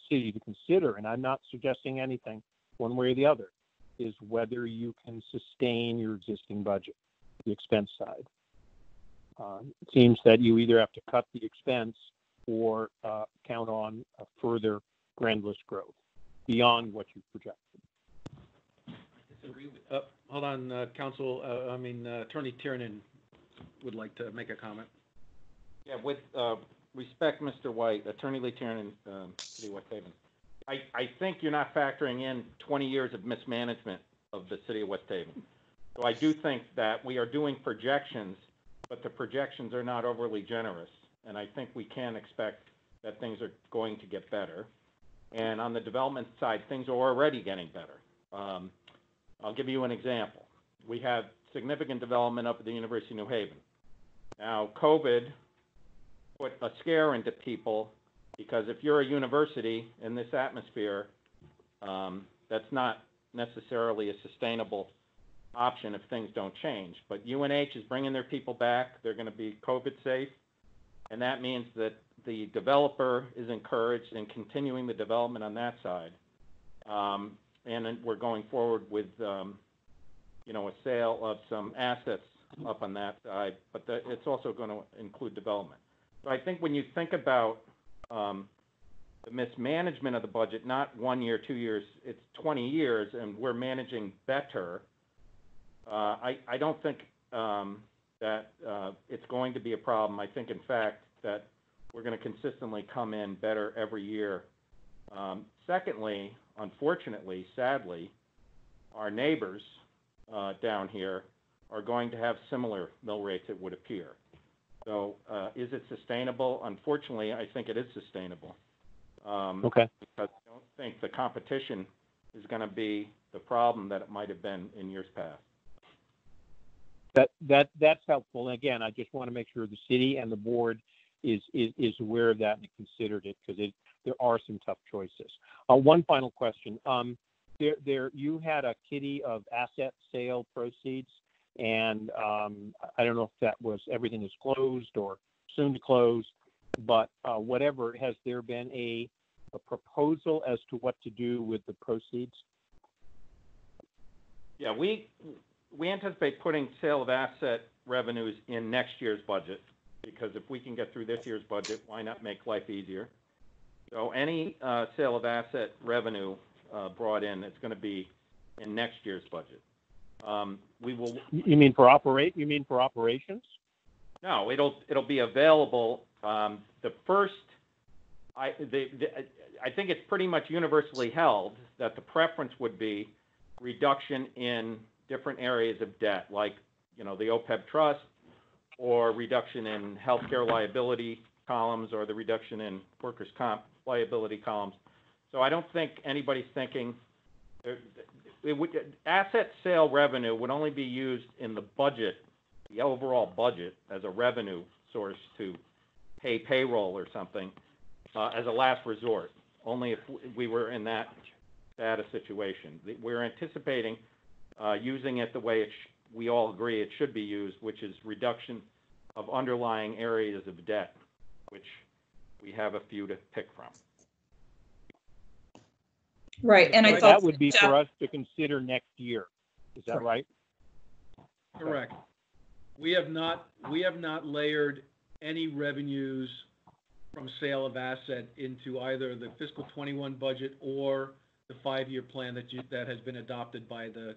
S3: city to consider, and I'm not suggesting anything one way or the other, is whether you can sustain your existing budget, the expense side. It seems that you either have to cut the expense or count on a further grand list growth beyond what you projected.
S12: Hold on, Attorney Tiernan would like to make a comment.
S13: Yeah, with respect, Mr. White, Attorney Lee Tiernan, City of West Haven. I think you're not factoring in 20 years of mismanagement of the City of West Haven. So I do think that we are doing projections, but the projections are not overly generous. And I think we can expect that things are going to get better. And on the development side, things are already getting better. I'll give you an example. We have significant development up at the University of New Haven. Now, COVID put a scare into people because if you're a university in this atmosphere, that's not necessarily a sustainable option if things don't change. But UNH is bringing their people back. They're going to be COVID safe. And that means that the developer is encouraged in continuing the development on that side. And then we're going forward with, a sale of some assets up on that side, but it's also going to include development. So I think when you think about the mismanagement of the budget, not 1 year, 2 years, it's 20 years, and we're managing better, I don't think that it's going to be a problem. I think, in fact, that we're going to consistently come in better every year. Secondly, unfortunately, sadly, our neighbors down here are going to have similar mill rates, it would appear. So is it sustainable? Unfortunately, I think it is sustainable.
S3: Okay.
S13: Because I don't think the competition is going to be the problem that it might have been in years past.
S3: That's helpful. And again, I just want to make sure the city and the board is aware of that and considered it, because there are some tough choices. One final question. You had a kitty of asset sale proceeds, and I don't know if that was everything is closed or soon to close, but whatever, has there been a proposal as to what to do with the proceeds?
S13: Yeah, we anticipate putting sale of asset revenues in next year's budget, because if we can get through this year's budget, why not make life easier? So any sale of asset revenue brought in, it's going to be in next year's budget. We will.
S3: You mean for operations?
S13: No, it'll be available. I think it's pretty much universally held that the preference would be reduction in different areas of debt, like the OPEB trust, or reduction in healthcare liability columns, or the reduction in workers' comp liability columns. So I don't think anybody's thinking asset sale revenue would only be used in the budget, the overall budget, as a revenue source to pay payroll or something, as a last resort, only if we were in that status situation. We're anticipating using it the way we all agree it should be used, which is reduction of underlying areas of debt, which we have a few to pick from.
S1: Right, and I thought
S3: that would be for us to consider next year. Is that right?
S12: Correct. We have not layered any revenues from sale of asset into either the fiscal 21 budget or the 5-year plan that has been adopted by the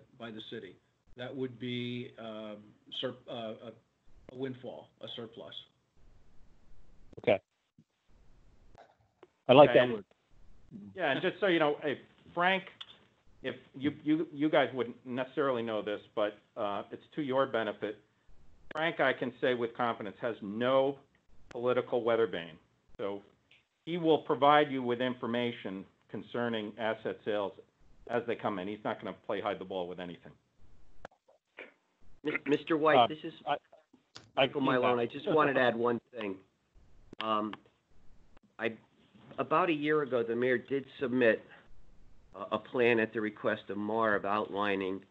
S12: city. That would be a windfall, a surplus.
S3: Okay. I like that
S13: And-
S3: word.
S13: Yeah, and just so you know, Frank, if you guys wouldn't necessarily know this, but it's to your benefit. Frank, I can say with confidence, has no political weathervane. So he will provide you with information concerning asset sales as they come in. He's not going to play hide the ball with anything.
S14: Mr. White, this is
S3: Michael
S14: Milone. I just wanted to add one thing. About a year ago, the mayor did submit a plan at the request of Marv outlining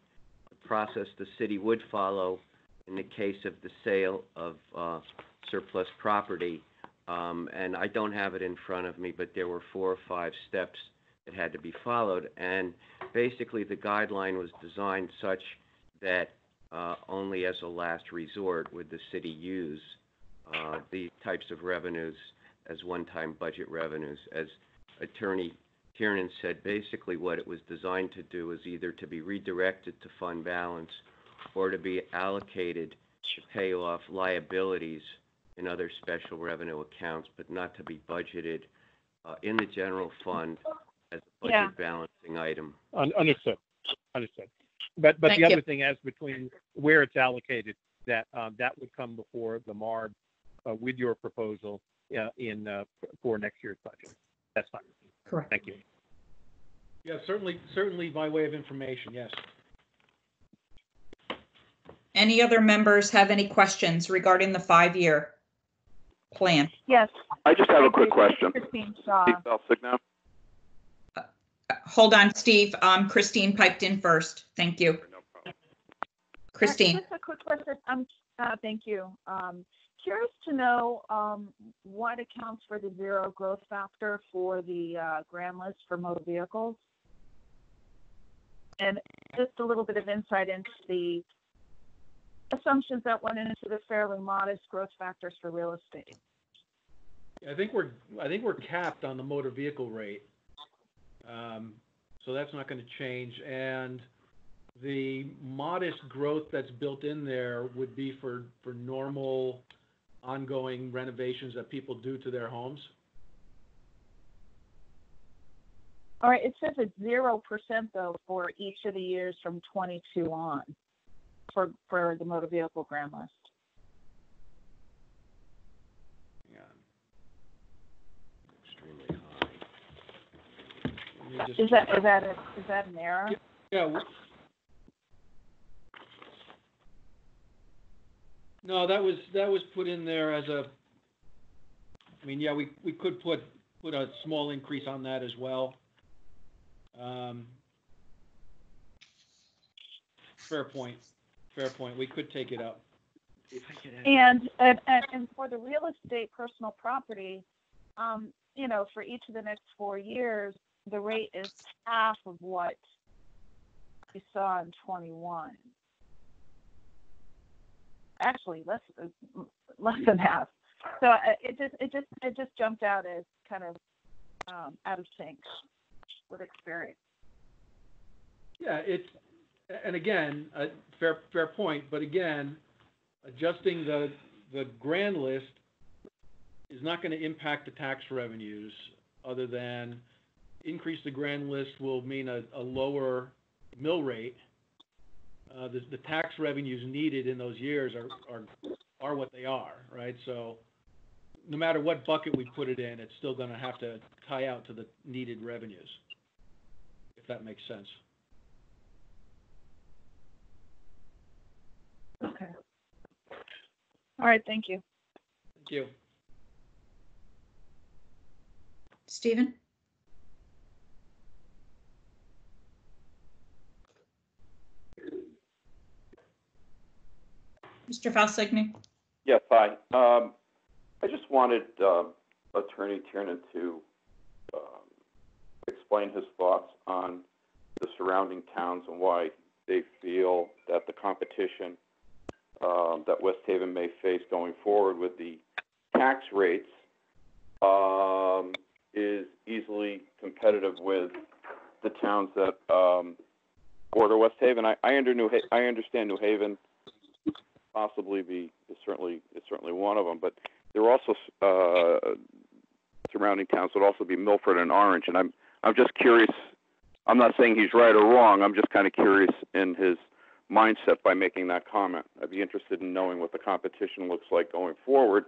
S14: the process the city would follow in the case of the sale of surplus property. And I don't have it in front of me, but there were 4 or 5 steps that had to be followed. And basically, the guideline was designed such that only as a last resort would the city use these types of revenues as one-time budget revenues. As Attorney Tiernan said, basically what it was designed to do is either to be redirected to fund balance or to be allocated to pay off liabilities in other special revenue accounts, but not to be budgeted in the general fund as a budget balancing item.
S3: Understood. But
S1: Thank
S3: the other
S1: you.
S3: thing, as between where it's allocated, that would come before the MARB with your proposal for next year's budget. That's fine.
S1: Correct.
S3: Thank you.
S12: Yeah, certainly by way of information, yes.
S1: Any other members have any questions regarding the 5-year plan?
S10: Yes.
S6: I just have a quick question.
S10: Christine Shaw.
S6: Steve Belsigno.
S1: Hold on, Steve. Christine piped in first. Thank you.
S6: No problem.
S1: Christine.
S10: Just a quick question. Thank you. Curious to know what accounts for the zero growth factor for the grand list for motor vehicles, and just a little bit of insight into the assumptions that went into the fairly modest growth factors for real estate.
S12: I think we're capped on the motor vehicle rate, so that's not going to change. And the modest growth that's built in there would be for normal, ongoing renovations that people do to their homes.
S10: All right, it says it's 0% though for each of the years from 22 on for the motor vehicle grand list.
S14: Extremely high.
S10: Is that an error?
S12: Yeah. No, that was put in there as a. I mean, yeah, we could put a small increase on that as well. Fair point. We could take it up.
S10: And for the real estate personal property, for each of the next 4 years, the rate is half of what we saw in 21. Actually, less than half. So it just jumped out as kind of out of sync with experience.
S12: Yeah, and again, fair point. But again, adjusting the grand list is not going to impact the tax revenues, other than increase the grand list will mean a lower mill rate. The tax revenues needed in those years are what they are, right? So no matter what bucket we put it in, it's still going to have to tie out to the needed revenues, if that makes sense.
S10: Okay. All right, thank you.
S12: Thank you.
S1: Stephen? Mr. Falsigny?
S6: Yes, hi. I just wanted Attorney Tiernan to explain his thoughts on the surrounding towns and why they feel that the competition that West Haven may face going forward with the tax rates is easily competitive with the towns that border West Haven. I understand New Haven possibly is certainly one of them, but there are also surrounding towns would also be Milford and Orange, and I'm just curious. I'm not saying he's right or wrong. I'm just kind of curious in his mindset by making that comment. I'd be interested in knowing what the competition looks like going forward,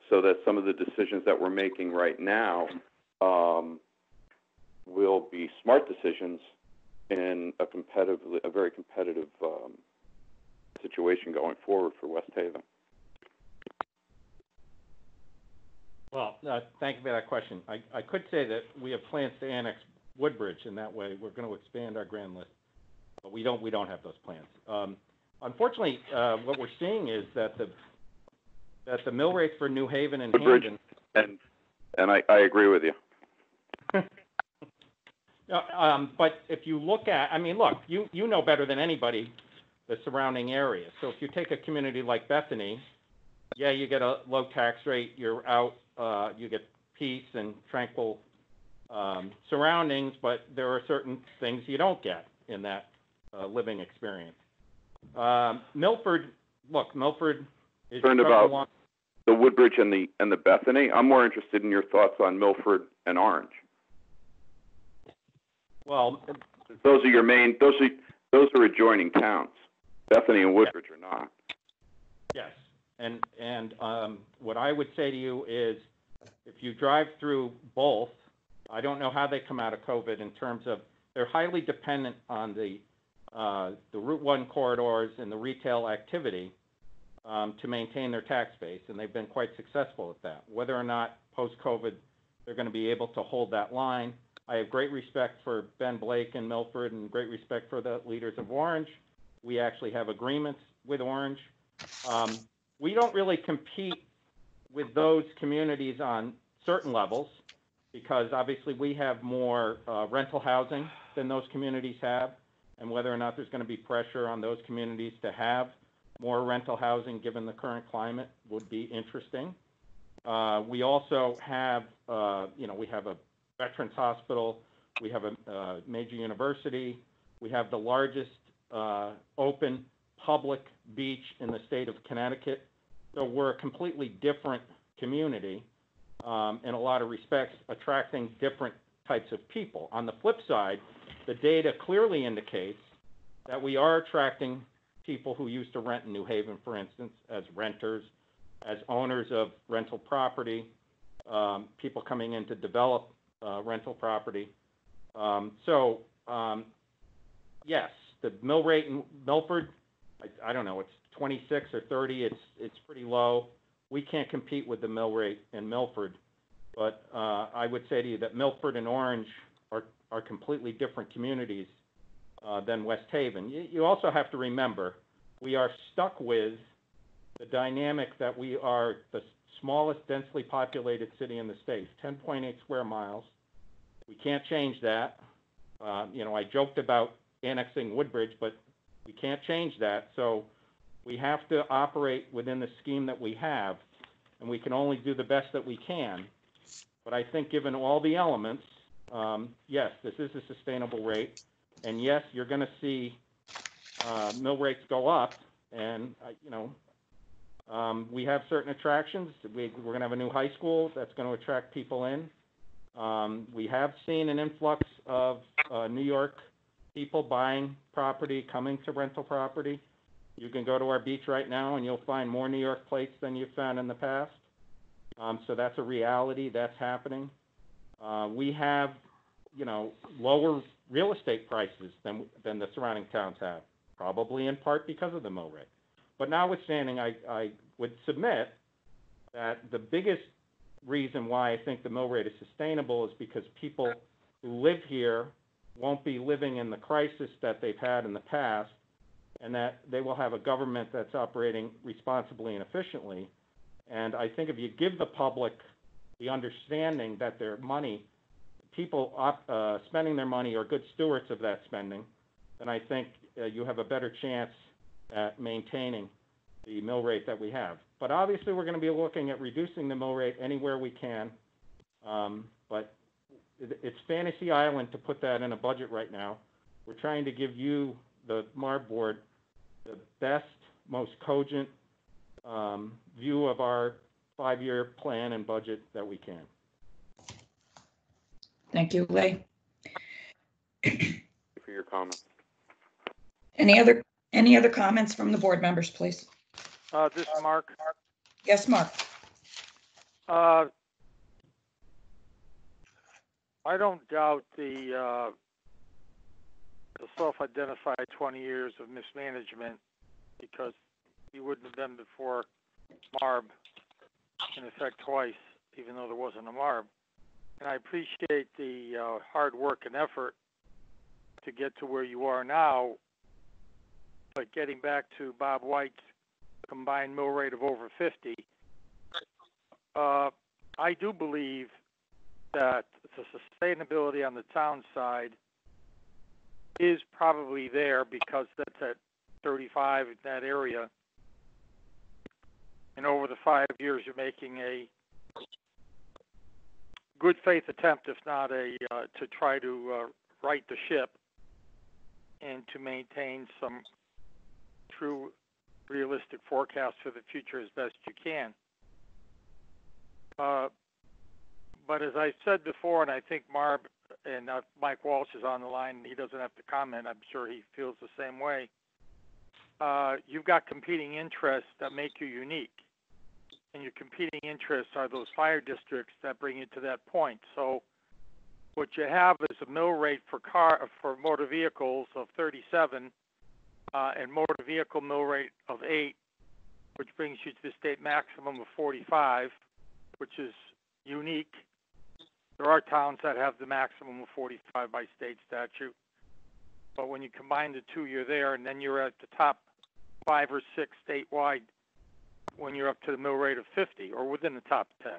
S6: so that some of the decisions that we're making right now will be smart decisions in a very competitive situation going forward for West Haven.
S13: Well, thank you for that question. I could say that we have plans to annex Woodbridge, and that way we're going to expand our grand list. But we don't have those plans. Unfortunately, what we're seeing is that the mill rates for New Haven and
S6: Woodbridge,
S13: Hamden,
S6: and I agree with you.
S13: But if you look at, look, you know better than anybody the surrounding area. So if you take a community like Bethany, yeah, you get a low tax rate, you're out, you get peace and tranquil surroundings, but there are certain things you don't get in that living experience. Milford is
S6: concerned about the Woodbridge and the Bethany. I'm more interested in your thoughts on Milford and Orange.
S13: Well,
S6: those are your main. Those are adjoining towns. Bethany and Woodbridge are not.
S13: Yes, and what I would say to you is, if you drive through both, I don't know how they come out of COVID in terms of they're highly dependent on the Route 1 corridors and the retail activity to maintain their tax base, and they've been quite successful at that. Whether or not post-COVID they're going to be able to hold that line, I have great respect for Ben Blake and Milford and great respect for the leaders of Orange. We actually have agreements with Orange. We don't really compete with those communities on certain levels because obviously we have more rental housing than those communities have, and whether or not there's going to be pressure on those communities to have more rental housing given the current climate would be interesting. We also have, we have a Veterans Hospital, we have a major university, we have the largest open public beach in the state of Connecticut. So we're a completely different community in a lot of respects, attracting different types of people. On the flip side, the data clearly indicates that we are attracting people who used to rent in New Haven, for instance, as renters, as owners of rental property, people coming in to develop rental property. Yes, the mill rate in Milford, I don't know, it's 26 or 30. It's pretty low. We can't compete with the mill rate in Milford, but I would say to you that Milford and Orange are completely different communities than West Haven. You also have to remember, we are stuck with the dynamic that we are the smallest densely populated city in the state, 10.8 square miles. We can't change that. I joked about annexing Woodbridge, but we can't change that. So we have to operate within the scheme that we have, and we can only do the best that we can. But I think given all the elements, yes, this is a sustainable rate. And yes, you're going to see mill rates go up. And, we have certain attractions. We're going to have a new high school that's going to attract people in. We have seen an influx of New York people buying property, coming to rental property. You can go to our beach right now and you'll find more New York plates than you've found in the past. So that's a reality that's happening. We have, lower real estate prices than the surrounding towns have, probably in part because of the mill rate. But notwithstanding, I would submit that the biggest reason why I think the mill rate is sustainable is because people who live here won't be living in the crisis that they've had in the past, and that they will have a government that's operating responsibly and efficiently. And I think if you give the public the understanding that their money, people spending their money are good stewards of that spending, then I think you have a better chance at maintaining the mill rate that we have. But obviously we're going to be looking at reducing the mill rate anywhere we can. But it's Fantasy Island to put that in a budget right now. We're trying to give you, the MARB board, the best, most cogent view of our 5-year plan and budget that we can.
S1: Thank you, Leigh.
S6: For your comment.
S1: Any other comments from the board members, please?
S8: This is Mark.
S1: Yes, Mark.
S8: I don't doubt the self-identified 20 years of mismanagement, because he wouldn't have been before MARB, in effect twice, even though there wasn't a MARB. And I appreciate the hard work and effort to get to where you are now, but getting back to Bob White's combined mill rate of over 50, I do believe that the sustainability on the town side is probably there, because that's at 35 in that area. And over the 5 years, you're making a good faith attempt, if not to try to right the ship and to maintain some true realistic forecast for the future as best you can. But as I said before, and I think MARB and Mike Walsh is on the line, and he doesn't have to comment, I'm sure he feels the same way. You've got competing interests that make you unique. And your competing interests are those fire districts that bring you to that point. So what you have is a mill rate for motor vehicles of 37 and motor vehicle mill rate of 8, which brings you to the state maximum of 45, which is unique. There are towns that have the maximum of 45 by state statute. But when you combine the two, you're there, and then you're at the top 5 or 6 statewide when you're up to the mill rate of 50, or within the top 10.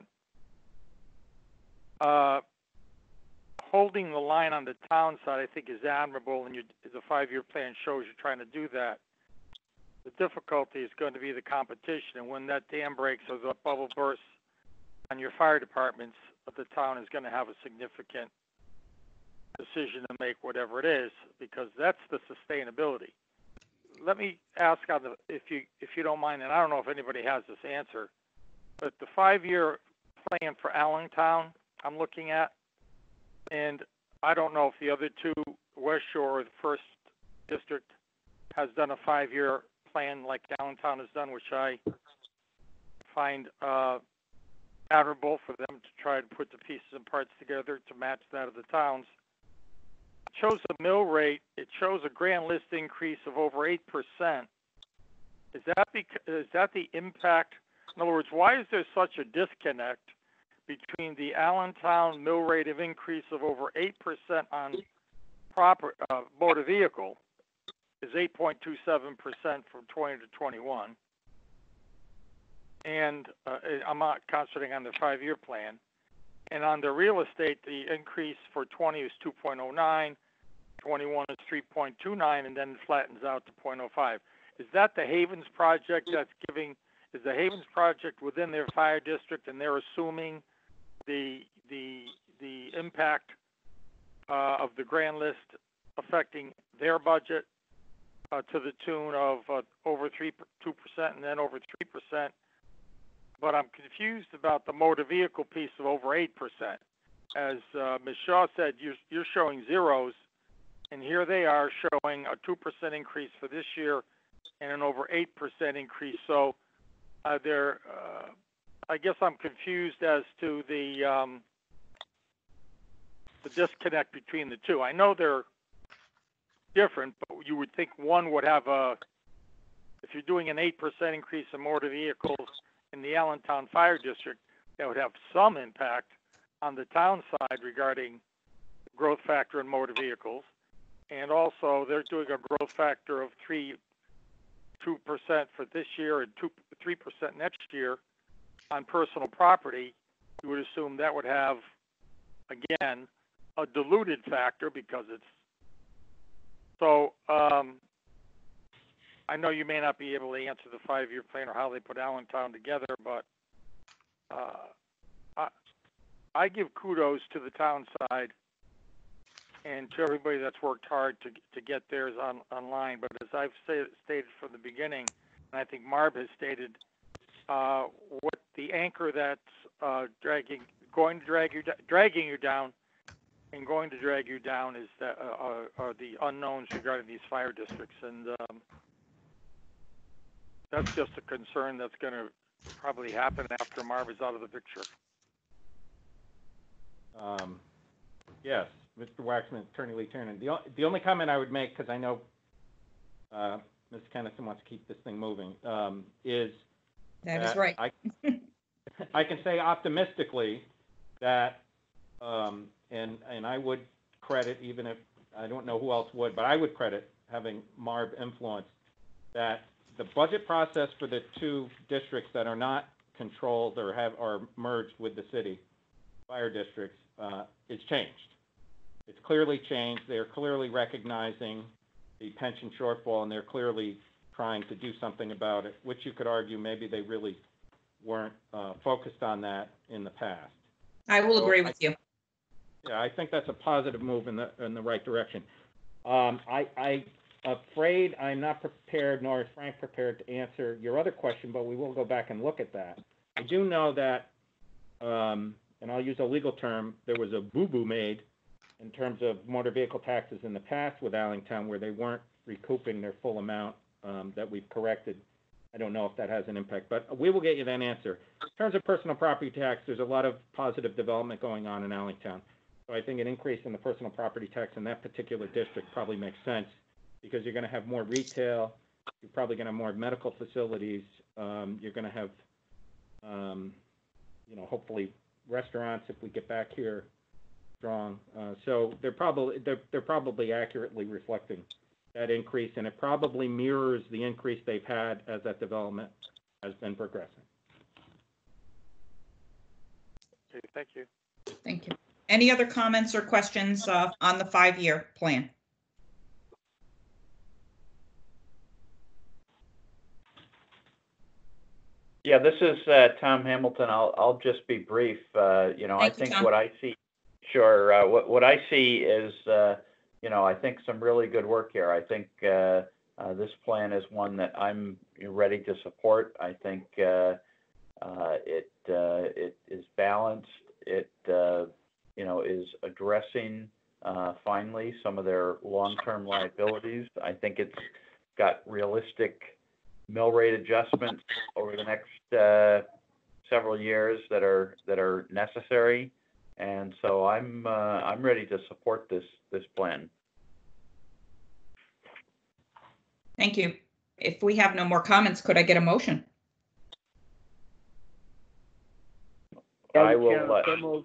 S8: Holding the line on the town side, I think, is admirable, and the 5-year plan shows you're trying to do that. The difficulty is going to be the competition, and when that dam breaks or the bubble bursts on your fire departments, the town is going to have a significant decision to make, whatever it is, because that's the sustainability. Let me ask if you don't mind, and I don't know if anybody has this answer, but the 5-year plan for Allentown I'm looking at, and I don't know if the other two, West Shore or the First District, has done a 5-year plan like Allentown has done, which I find admirable for them to try to put the pieces and parts together to match that of the towns. It shows a mill rate. It shows a grand list increase of over 8%. Is that the impact? In other words, why is there such a disconnect between the Allentown mill rate of increase of over 8% on motor vehicle, is 8.27% from 20 to 21, and I'm not concentrating on the 5-year plan. And on the real estate, the increase for 20 is 2.09, 21 is 3.29, and then it flattens out to 0.05. Is that the Havens project that's giving? Is the Havens project within their fire district, and they're assuming the impact of the grand list affecting their budget to the tune of over 2% and then over 3%? But I'm confused about the motor vehicle piece of over 8%. As Ms. Shaw said, you're showing zeros, and here they are showing a 2% increase for this year and an over 8% increase. So I guess I'm confused as to the disconnect between the two. I know they're different, but you would think one would have if you're doing an 8% increase in motor vehicles in the Allentown Fire District, that would have some impact on the town side regarding growth factor in motor vehicles. And also, they're doing a growth factor of 2% for this year and 3% next year on personal property. You would assume that would have, again, a diluted factor because it's so. I know you may not be able to answer the 5-year plan or how they put Allentown together, but I give kudos to the town side and to everybody that's worked hard to get theirs online. But as I've stated from the beginning, and I think Marv has stated, what the anchor that's dragging you down and going to drag you down is that are the unknowns regarding these fire districts, and that's just a concern that's going to probably happen after Marv is out of the picture.
S13: Yes, Mr. Waxman, Attorney Lee Tiernan. The only comment I would make, because I know Ms. Kennison wants to keep this thing moving, is
S1: that is right.
S13: I can say optimistically that, and I would credit, even if I don't know who else would, but I would credit having Marv influence, that the budget process for the two districts that are not controlled or are merged with the city fire districts is changed. It's clearly changed. They're clearly recognizing the pension shortfall, and they're clearly trying to do something about it, which you could argue maybe they really weren't focused on that in the past.
S1: I will agree with you.
S13: Yeah, I think that's a positive move in the right direction. I'm afraid I'm not prepared, nor is Frank prepared to answer your other question, but we will go back and look at that. I do know that, and I'll use a legal term, there was a boo-boo made in terms of motor vehicle taxes in the past with Allentown, where they weren't recouping their full amount that we've corrected. I don't know if that has an impact, but we will get you that answer. In terms of personal property tax, there's a lot of positive development going on in Allentown. So I think an increase in the personal property tax in that particular district probably makes sense, because you're going to have more retail, you're probably going to have more medical facilities, you're going to have, hopefully restaurants if we get back here strong. So they're probably accurately reflecting that increase, and it probably mirrors the increase they've had as that development has been progressing.
S8: Okay, thank you.
S1: Thank you. Any other comments or questions on the 5-year plan?
S7: Yeah, this is Tom Hamilton. I'll just be brief. I think
S1: Tom.
S7: what I see, sure. What I see is, I think some really good work here. I think this plan is one that I'm ready to support. I think it is balanced. It is addressing finally some of their long-term liabilities. I think it's got realistic mill rate adjustments over the next several years that are necessary, and so I'm ready to support this plan.
S1: Thank you. If we have no more comments, could I get a motion?
S7: I will,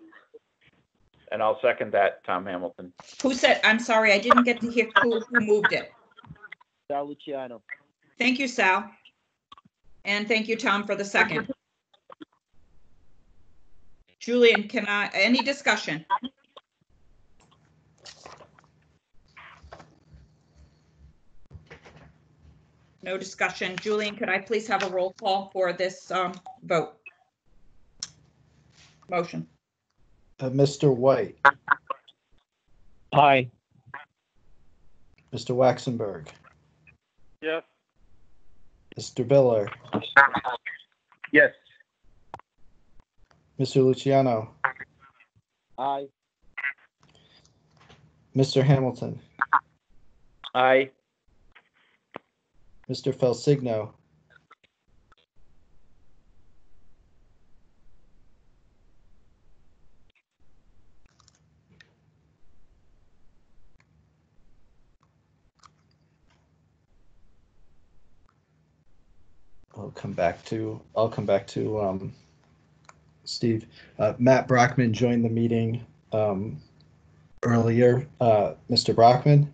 S7: and I'll second that, Tom Hamilton.
S1: Who said? I'm sorry, I didn't get to hear who moved it.
S9: Sal Luciano.
S1: Thank you, Sal. And thank you, Tom, for the second. Julian, any discussion? No discussion. Julian, could I please have a roll call for this vote? Motion.
S2: Mr. White.
S9: Aye.
S2: Mr. Waxenberg.
S8: Yes.
S2: Mr. Biller.
S9: Yes.
S2: Mr. Luciano.
S9: Aye.
S2: Mr. Hamilton.
S7: Aye.
S2: Mr. Felsigno. I'll come back to Steve. Matt Brockman joined the meeting earlier. Mr. Brockman?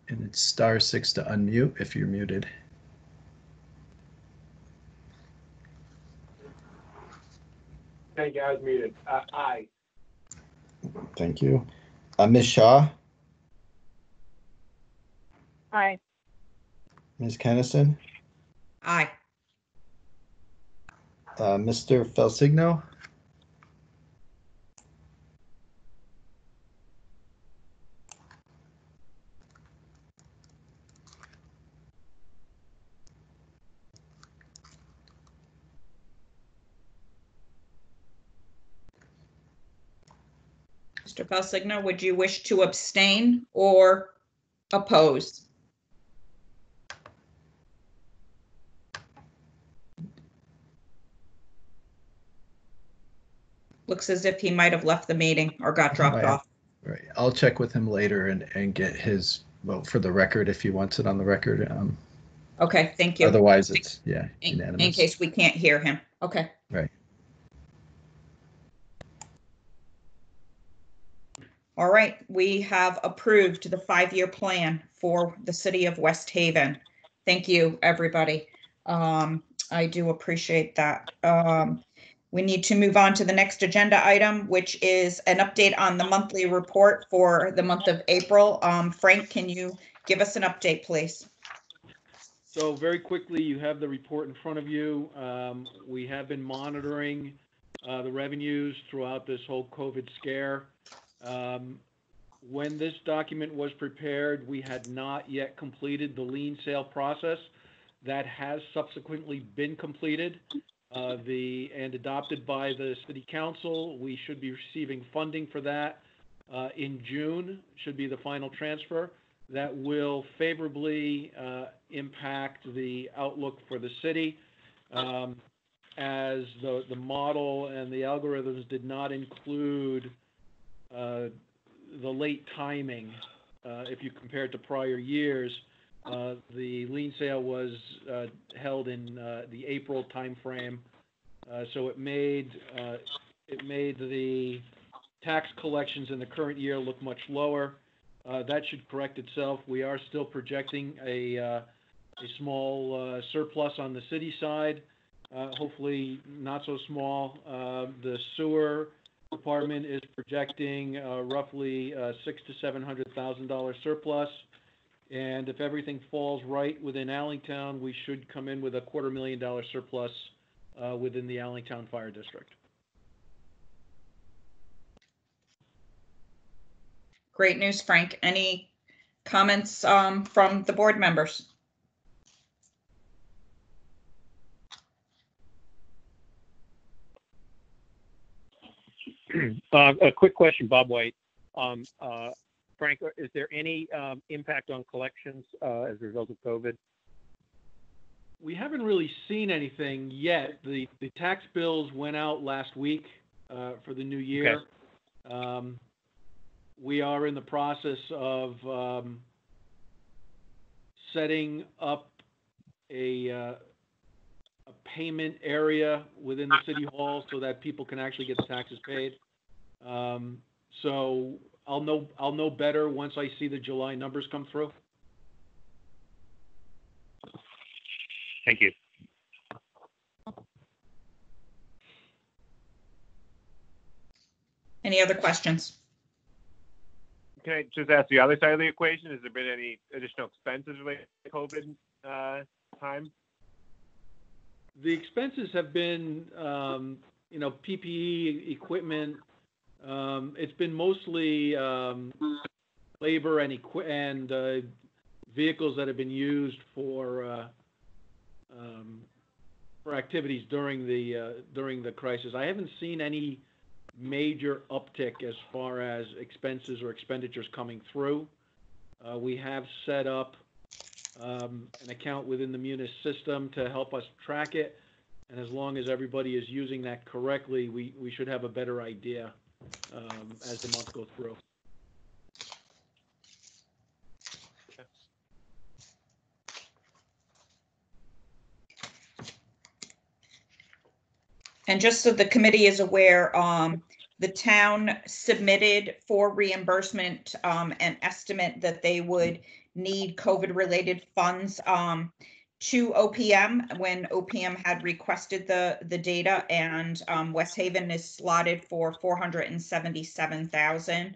S2: And it's *6 to unmute if you're muted.
S9: Thank you. I was muted. Aye.
S2: Thank you. Ms. Shaw?
S10: Aye.
S2: Ms. Kennison,
S1: Aye.
S2: Mr. Felsigno,
S1: Mr. Felsigno, would you wish to abstain or oppose? Looks as if he might have left the meeting or got dropped off.
S2: right, I'll check with him later and get his vote for the record if he wants it on the record.
S1: Okay, thank you.
S2: Otherwise, it's, yeah,
S1: In
S2: unanimous.
S1: case we can't hear him. Okay.
S2: Right.
S1: All right, we have approved the 5-year plan for the city of West Haven. Thank you, everybody. I do appreciate that. We need to move on to the next agenda item, which is an update on the monthly report for the month of April. Frank, can you give us an update, please?
S12: So very quickly, you have the report in front of you. We have been monitoring the revenues throughout this whole COVID scare. When this document was prepared, we had not yet completed the lien sale process. That has subsequently been completed and adopted by the city council. We should be receiving funding for that in June, should be the final transfer. That will favorably impact the outlook for the city, as the model and the algorithms did not include the late timing. If you compare it to prior years, the lien sale was held in the April timeframe, so it made the tax collections in the current year look much lower. That should correct itself. We are still projecting a small surplus on the city side, hopefully not so small. The sewer department is projecting roughly $600,000 to $700,000 surplus, and if everything falls right within Allentown, we should come in with a $250,000 surplus within the Allentown Fire District.
S1: Great news, Frank. Any comments from the board members?
S3: A quick question, Bob White. Frank, is there any impact on collections as a result of COVID?
S12: We haven't really seen anything yet. The tax bills went out last week for the new year. Okay. We are in the process of setting up a payment area within the city hall so that people can actually get the taxes paid. So I'll know better once I see the July numbers come through.
S3: Thank you.
S1: Any other questions?
S15: Can I just ask the other side of the equation? Has there been any additional expenses related to COVID time?
S12: The expenses have been, PPE equipment. It's been mostly labor and vehicles that have been used for activities during the crisis. I haven't seen any major uptick as far as expenses or expenditures coming through. We have set up an account within the Munis system to help us track it, and as long as everybody is using that correctly, we should have a better idea as the months go through.
S1: And just so the committee is aware, the town submitted for reimbursement an estimate that they would need COVID-related funds to OPM when OPM had requested the data, and West Haven is slotted for $477,000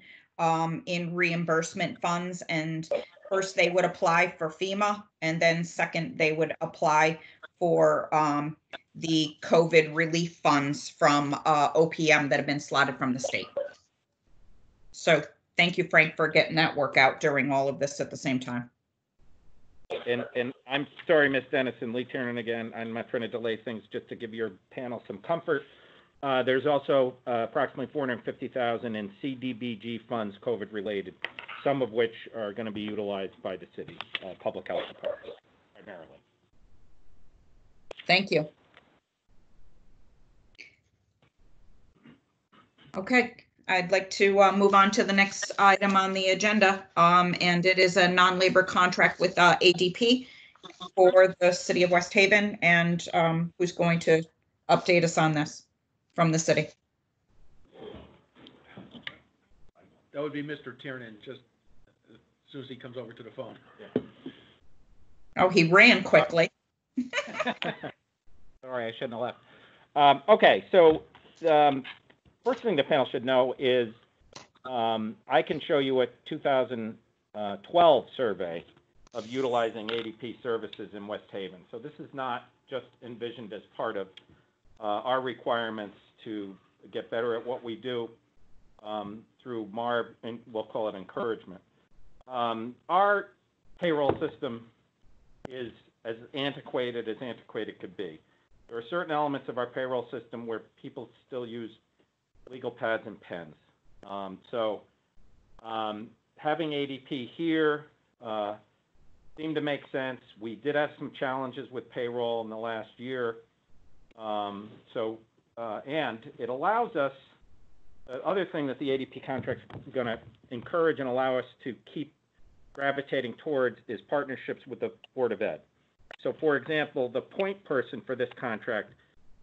S1: in reimbursement funds. And first they would apply for FEMA, and then second, they would apply for the COVID relief funds from OPM that have been slotted from the state. So thank you, Frank, for getting that work out during all of this at the same time.
S13: And I'm sorry, Ms. Dennison, Lee Tiernan again. I'm not trying to delay things, just to give your panel some comfort. There's also approximately $450,000 in CDBG funds COVID related, some of which are going to be utilized by the city public health department primarily.
S1: Thank you. Okay, I'd like to move on to the next item on the agenda, and it is a non-labor contract with ADP for the city of West Haven, and who's going to update us on this from the city?
S12: That would be Mr. Tiernan, just as soon as he comes over to the phone.
S1: Oh, he ran quickly.
S13: Sorry, I shouldn't have left. Okay, so first thing the panel should know is I can show you a 2012 survey of utilizing ADP services in West Haven. So this is not just envisioned as part of our requirements to get better at what we do through MARB, and we'll call it encouragement. Our payroll system is as antiquated could be. There are certain elements of our payroll system where people still use legal pads and pens. Having ADP here seemed to make sense. We did have some challenges with payroll in the last year. And it allows us, the other thing that the ADP contract is going to encourage and allow us to keep gravitating towards is partnerships with the Board of Ed. So for example, the point person for this contract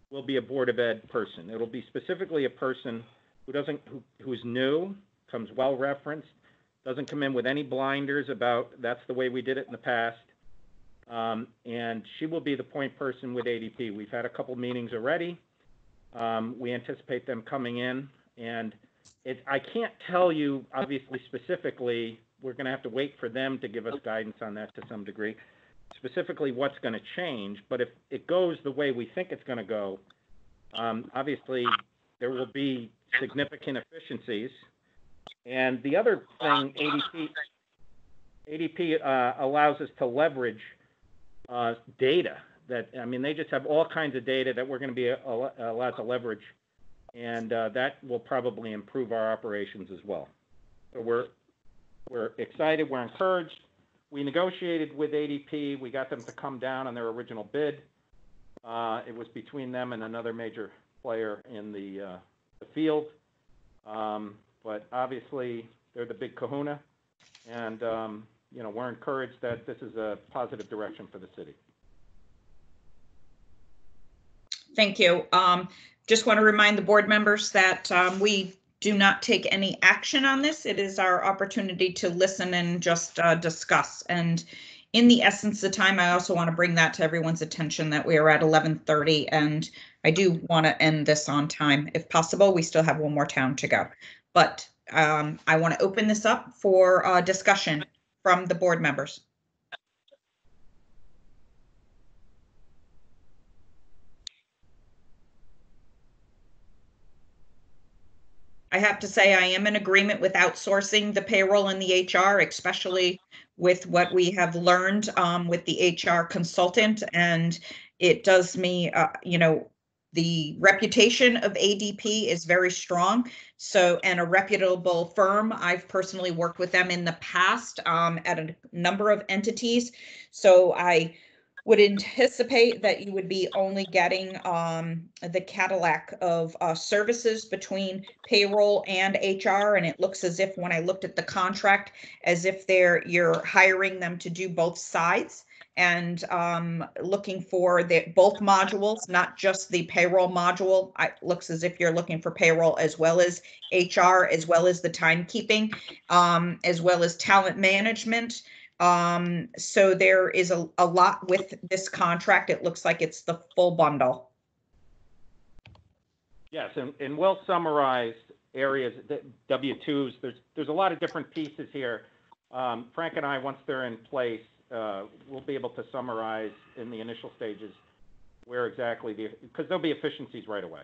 S13: will be a Board of Ed person. It'll be specifically a person who's new, comes well referenced, doesn't come in with any blinders about that's the way we did it in the past. And she will be the point person with ADP. We've had a couple meetings already. We anticipate them coming in, and I can't tell you, obviously, specifically, we're going to have to wait for them to give us guidance on that to some degree, specifically what's going to change. But if it goes the way we think it's going to go, obviously, there will be significant efficiencies. And the other thing, ADP allows us to leverage data they just have all kinds of data that we're going to be allowed to leverage, and that will probably improve our operations as well. So we're excited, we're encouraged. We negotiated with ADP, we got them to come down on their original bid. It was between them and another major player in the field. But obviously they're the big kahuna, and we're encouraged that this is a positive direction for the city.
S1: Thank you. Just want to remind the board members that we do not take any action on this. It is our opportunity to listen and just discuss. And in the essence of time, I also want to bring that to everyone's attention that we are at 11:30, and I do want to end this on time. If possible, we still have one more town to go. But I want to open this up for discussion from the board members. I have to say I am in agreement with outsourcing the payroll and the HR, especially with what we have learned with the HR consultant. And it does me, the reputation of ADP is very strong. So, and a reputable firm. I've personally worked with them in the past at a number of entities. So I would anticipate that you would be only getting the Cadillac of services between payroll and HR. And it looks as if, when I looked at the contract, as if you're hiring them to do both sides, and looking for both modules, not just the payroll module. It looks as if you're looking for payroll as well as HR, as well as the timekeeping, as well as talent management. So there is a lot with this contract. It looks like it's the full bundle.
S13: Yes, and well summarized areas, W-2s, there's a lot of different pieces here. Frank and I, once they're in place, we'll be able to summarize in the initial stages where exactly because there'll be efficiencies right away.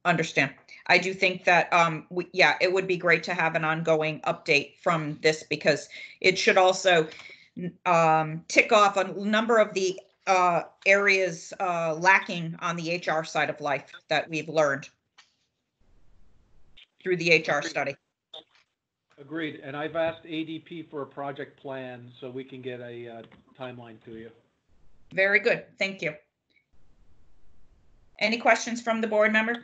S1: Understand. I do think that, it would be great to have an ongoing update from this, because it should also tick off a number of the areas lacking on the HR side of life that we've learned through the HR study.
S12: Agreed. And I've asked ADP for a project plan so we can get a timeline to you.
S1: Very good. Thank you. Any questions from the board member?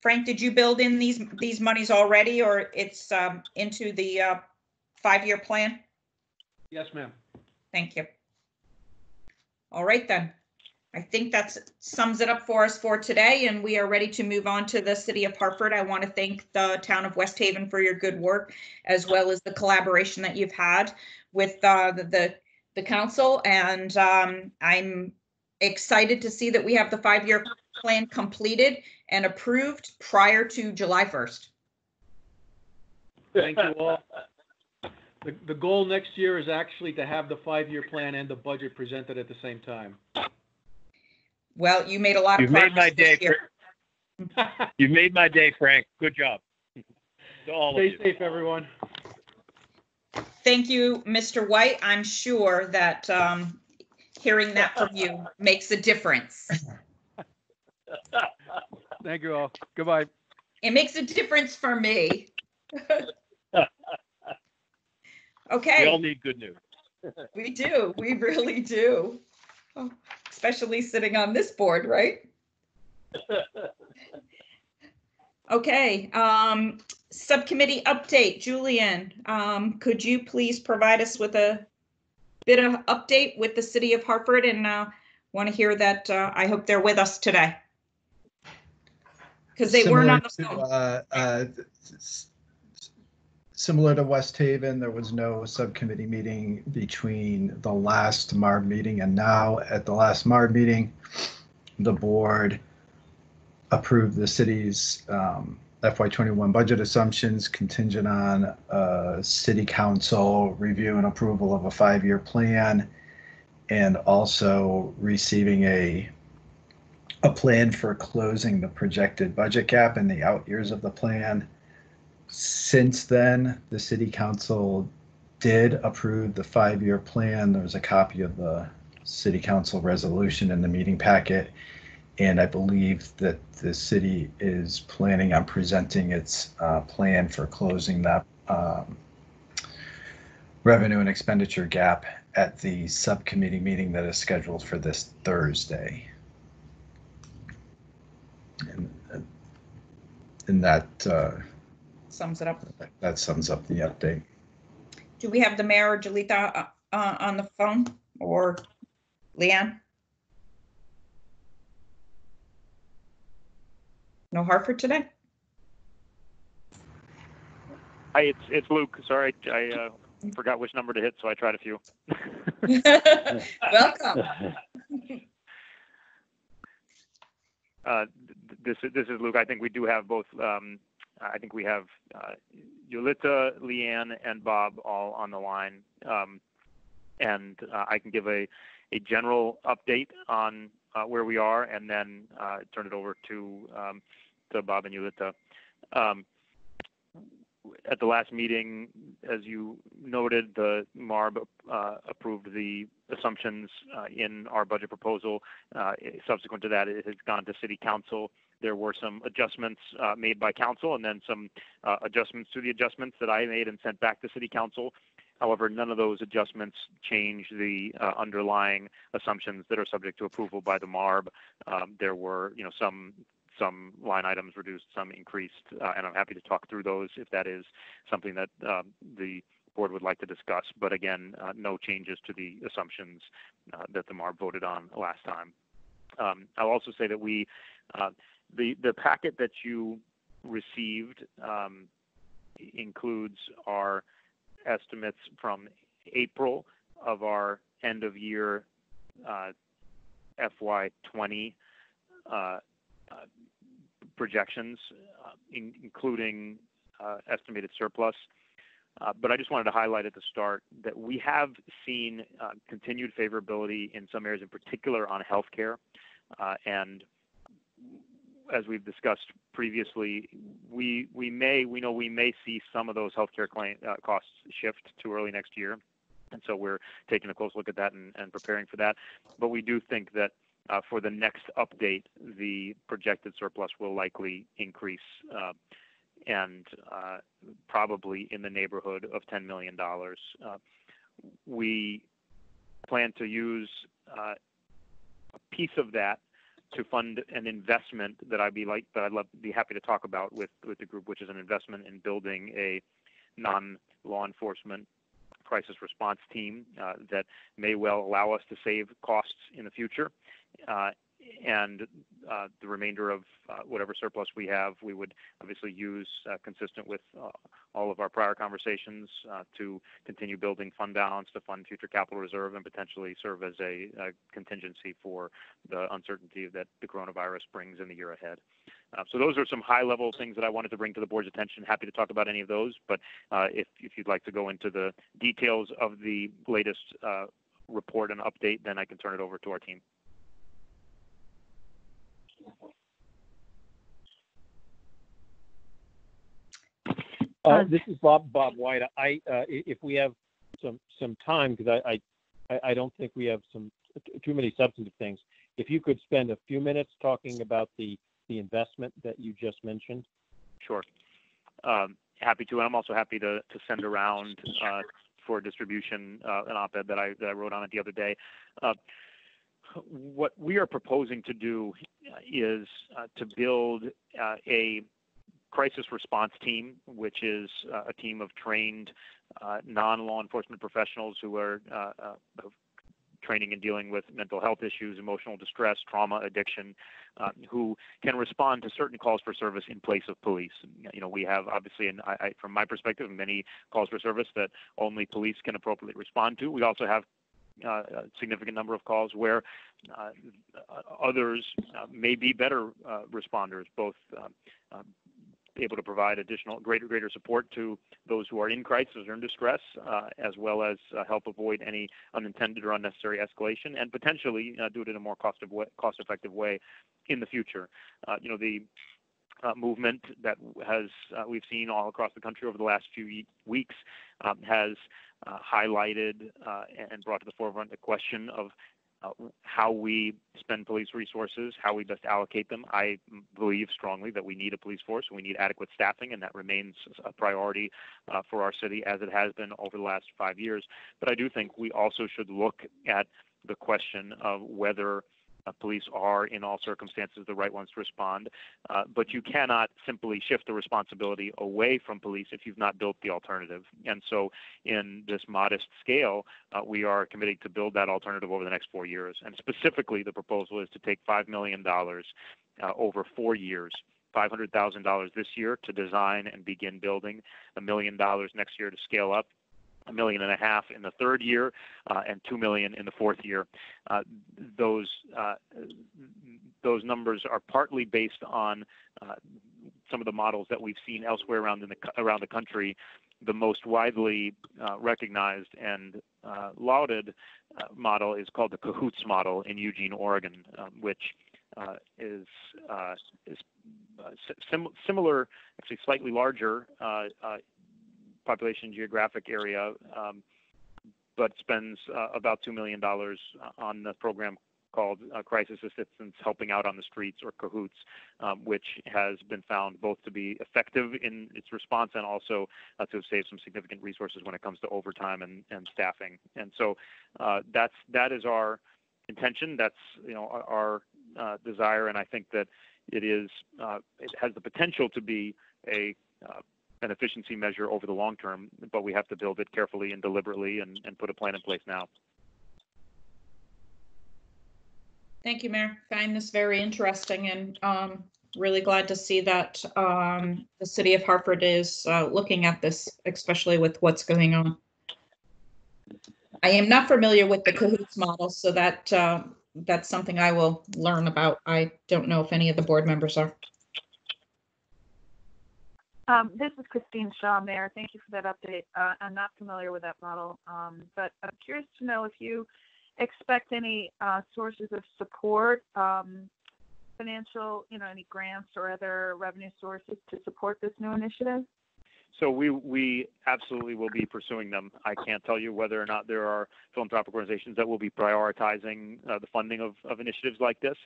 S1: Frank, did you build in these monies already, or it's into the 5-year plan?
S12: Yes, ma'am.
S1: Thank you. All right, then. I think that sums it up for us for today, and we are ready to move on to the City of Hartford. I want to thank the town of West Haven for your good work, as well as the collaboration that you've had with the council. And I'm excited to see that we have the 5-year plan completed and approved prior to July 1st.
S12: Thank you all. The goal next year is actually to have the 5-year plan and the budget presented at the same time.
S1: Well, you made a lot of
S3: progress. You've made my day, Frank. Good job. To all of you.
S12: Stay safe, everyone.
S1: Thank you, Mr. White. I'm sure that hearing that from you makes a difference.
S12: Thank you all. Goodbye.
S1: It makes a difference for me. Okay.
S3: We all need good news.
S1: We do. We really do. Oh, especially sitting on this board, right? Okay. Subcommittee update. Julian, could you please provide us with a bit of update with the City of Hartford? And want to hear that. I hope they're with us today, because they weren't on the phone.
S2: Similar to West Haven, there was no subcommittee meeting between the last MARB meeting and now. At the last MARB meeting, the board approved the city's FY21 budget assumptions contingent on city council review and approval of a 5-year plan, and also receiving a plan for closing the projected budget gap in the out years of the plan. Since then, the city council did approve the 5-year plan. There was a copy of the city council resolution in the meeting packet, and I believe that the city is planning on presenting its plan for closing that revenue and expenditure gap at the subcommittee meeting that is scheduled for this Thursday. And that
S1: sums it up.
S2: That sums up the update.
S1: Do we have the mayor or Jalita on the phone, or Leanne? No Hartford today?
S15: Hi, it's Luke. Sorry, I forgot which number to hit, so I tried a few.
S1: Welcome.
S15: This is Luke. I think we do have both. I think we have Yulita, Leanne, and Bob all on the line, and I can give a general update on where we are, and then turn it over to Bob and Yulita. At the last meeting, as you noted, the MARB approved the assumptions in our budget proposal. Subsequent to that, it has gone to City Council. There were some adjustments made by Council, and then some adjustments to the adjustments that I made and sent back to City Council. However, none of those adjustments change the underlying assumptions that are subject to approval by the MARB. There were, some line items reduced, some increased, and I'm happy to talk through those if that is something that the board would like to discuss. But again, no changes to the assumptions that the MARB voted on last time. I'll also say that the packet that you received includes our estimates from April of our end of year FY20 projections, including estimated surplus. But I just wanted to highlight at the start that we have seen continued favorability in some areas, in particular on healthcare. And as we've discussed previously, we may see some of those healthcare costs shift to early next year. And so we're taking a close look at that and preparing for that. But we do think that for the next update, the projected surplus will likely increase and probably in the neighborhood of $10 million. We plan to use a piece of that to fund an investment that I'd be happy to talk about with the group, which is an investment in building a non-law enforcement crisis response team that may well allow us to save costs in the future. And the remainder of whatever surplus we have, we would obviously use consistent with all of our prior conversations to continue building fund balance to fund future capital reserve and potentially serve as a contingency for the uncertainty that the coronavirus brings in the year ahead. So those are some high-level things that I wanted to bring to the board's attention. Happy to talk about any of those, but if you'd like to go into the details of the latest report and update, then I can turn it over to our team.
S3: This is Bob White. If we have some time, because I don't think we have too many substantive things. If you could spend a few minutes talking about the investment that you just mentioned.
S15: Sure. Happy to, and I'm also happy to send around for distribution an op-ed that I wrote on it the other day. What we are proposing to do is to build a crisis response team, which is a team of trained non-law enforcement professionals who are training in dealing with mental health issues, emotional distress, trauma, addiction, who can respond to certain calls for service in place of police. You know, we have obviously, and from my perspective, many calls for service that only police can appropriately respond to. We also have a significant number of calls where others may be better responders, both able to provide greater support to those who are in crisis or in distress, as well as help avoid any unintended or unnecessary escalation, and potentially do it in a more cost-effective way in the future. You know, the movement that we've seen all across the country over the last few weeks has highlighted and brought to the forefront the question of how we spend police resources, how we best allocate them. I believe strongly that we need a police force, we need adequate staffing, and that remains a priority for our city as it has been over the last 5 years. But I do think we also should look at the question of whether police are, in all circumstances, the right ones to respond. But you cannot simply shift the responsibility away from police if you've not built the alternative. And so in this modest scale, we are committed to build that alternative over the next 4 years. And specifically, the proposal is to take $5 million over 4 years. $500,000 this year to design and begin building, $1 million next year to scale up, $1.5 million in the third year, and $2 million in the fourth year. Those numbers are partly based on some of the models that we've seen elsewhere around the country. The most widely recognized and lauded model is called the CAHOOTS model in Eugene, Oregon, which is similar, actually slightly larger population geographic area, but spends about $2 million on the program called Crisis Assistance Helping Out on the Streets, or CAHOOTS, which has been found both to be effective in its response and also to save some significant resources when it comes to overtime and staffing. And so that is our intention. That's our desire, and I think that it has the potential to be an efficiency measure over the long term, but we have to build it carefully and deliberately and put a plan in place now.
S1: Thank you, Mayor. I find this very interesting, and really glad to see that the city of Hartford is looking at this, especially with what's going on. I am not familiar with the CAHOOTS model, so that's something I will learn about. I don't know if any of the board members are.
S10: This is Christine Shaw, Mayor. Thank you for that update. I'm not familiar with that model, but I'm curious to know if you expect any sources of support, financial, any grants or other revenue sources to support this new initiative?
S15: So we absolutely will be pursuing them. I can't tell you whether or not there are philanthropic organizations that will be prioritizing the funding of initiatives like this.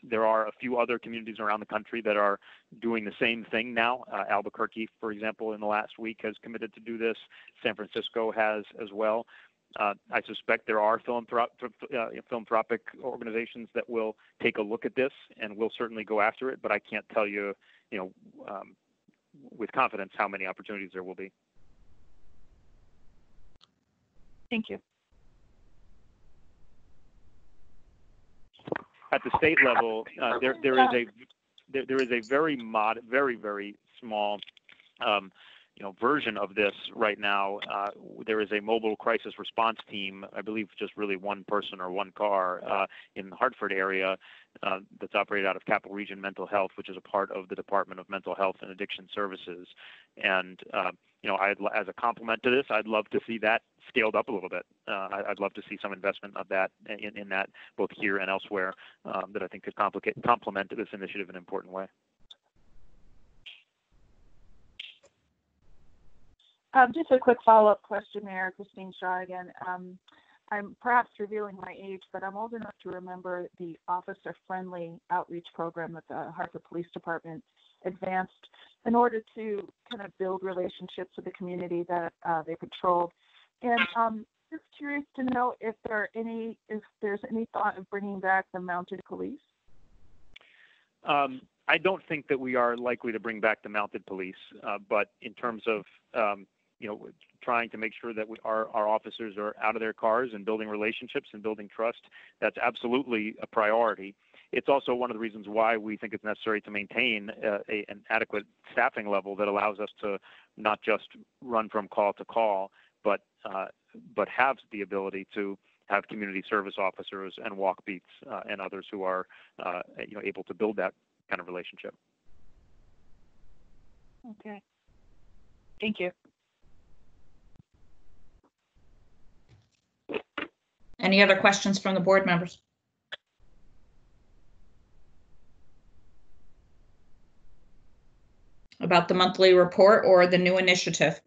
S15: There are a few other communities around the country that are doing the same thing now. Albuquerque, for example, in the last week has committed to do this. San Francisco has as well. I suspect there are philanthropic organizations that will take a look at this and will certainly go after it, but I can't tell you, with confidence how many opportunities there will be.
S10: Thank you.
S15: At the state level, there is a very small version of this right now. There is a mobile crisis response team, I believe just really one person or one car in the Hartford area that's operated out of Capital Region Mental Health, which is a part of the Department of Mental Health and Addiction Services. And, as a complement to this, I'd love to see that scaled up a little bit. I'd love to see some investment of that in that, both here and elsewhere, that I think could complement this initiative in an important way.
S10: Just a quick follow-up question, Mayor. Christine Shaw again. I'm perhaps revealing my age, but I'm old enough to remember the officer-friendly outreach program that the Hartford Police Department advanced in order to kind of build relationships with the community that they patrolled. And just curious to know if there's any thought of bringing back the mounted police.
S15: I don't think that we are likely to bring back the mounted police, but in terms of trying to make sure that our officers are out of their cars and building relationships and building trust, that's absolutely a priority. It's also one of the reasons why we think it's necessary to maintain an adequate staffing level that allows us to not just run from call to call, but have the ability to have community service officers and walk beats and others who are able to build that kind of relationship.
S10: Okay. Thank you.
S1: Any other questions from the board members? About the monthly report or the new initiative?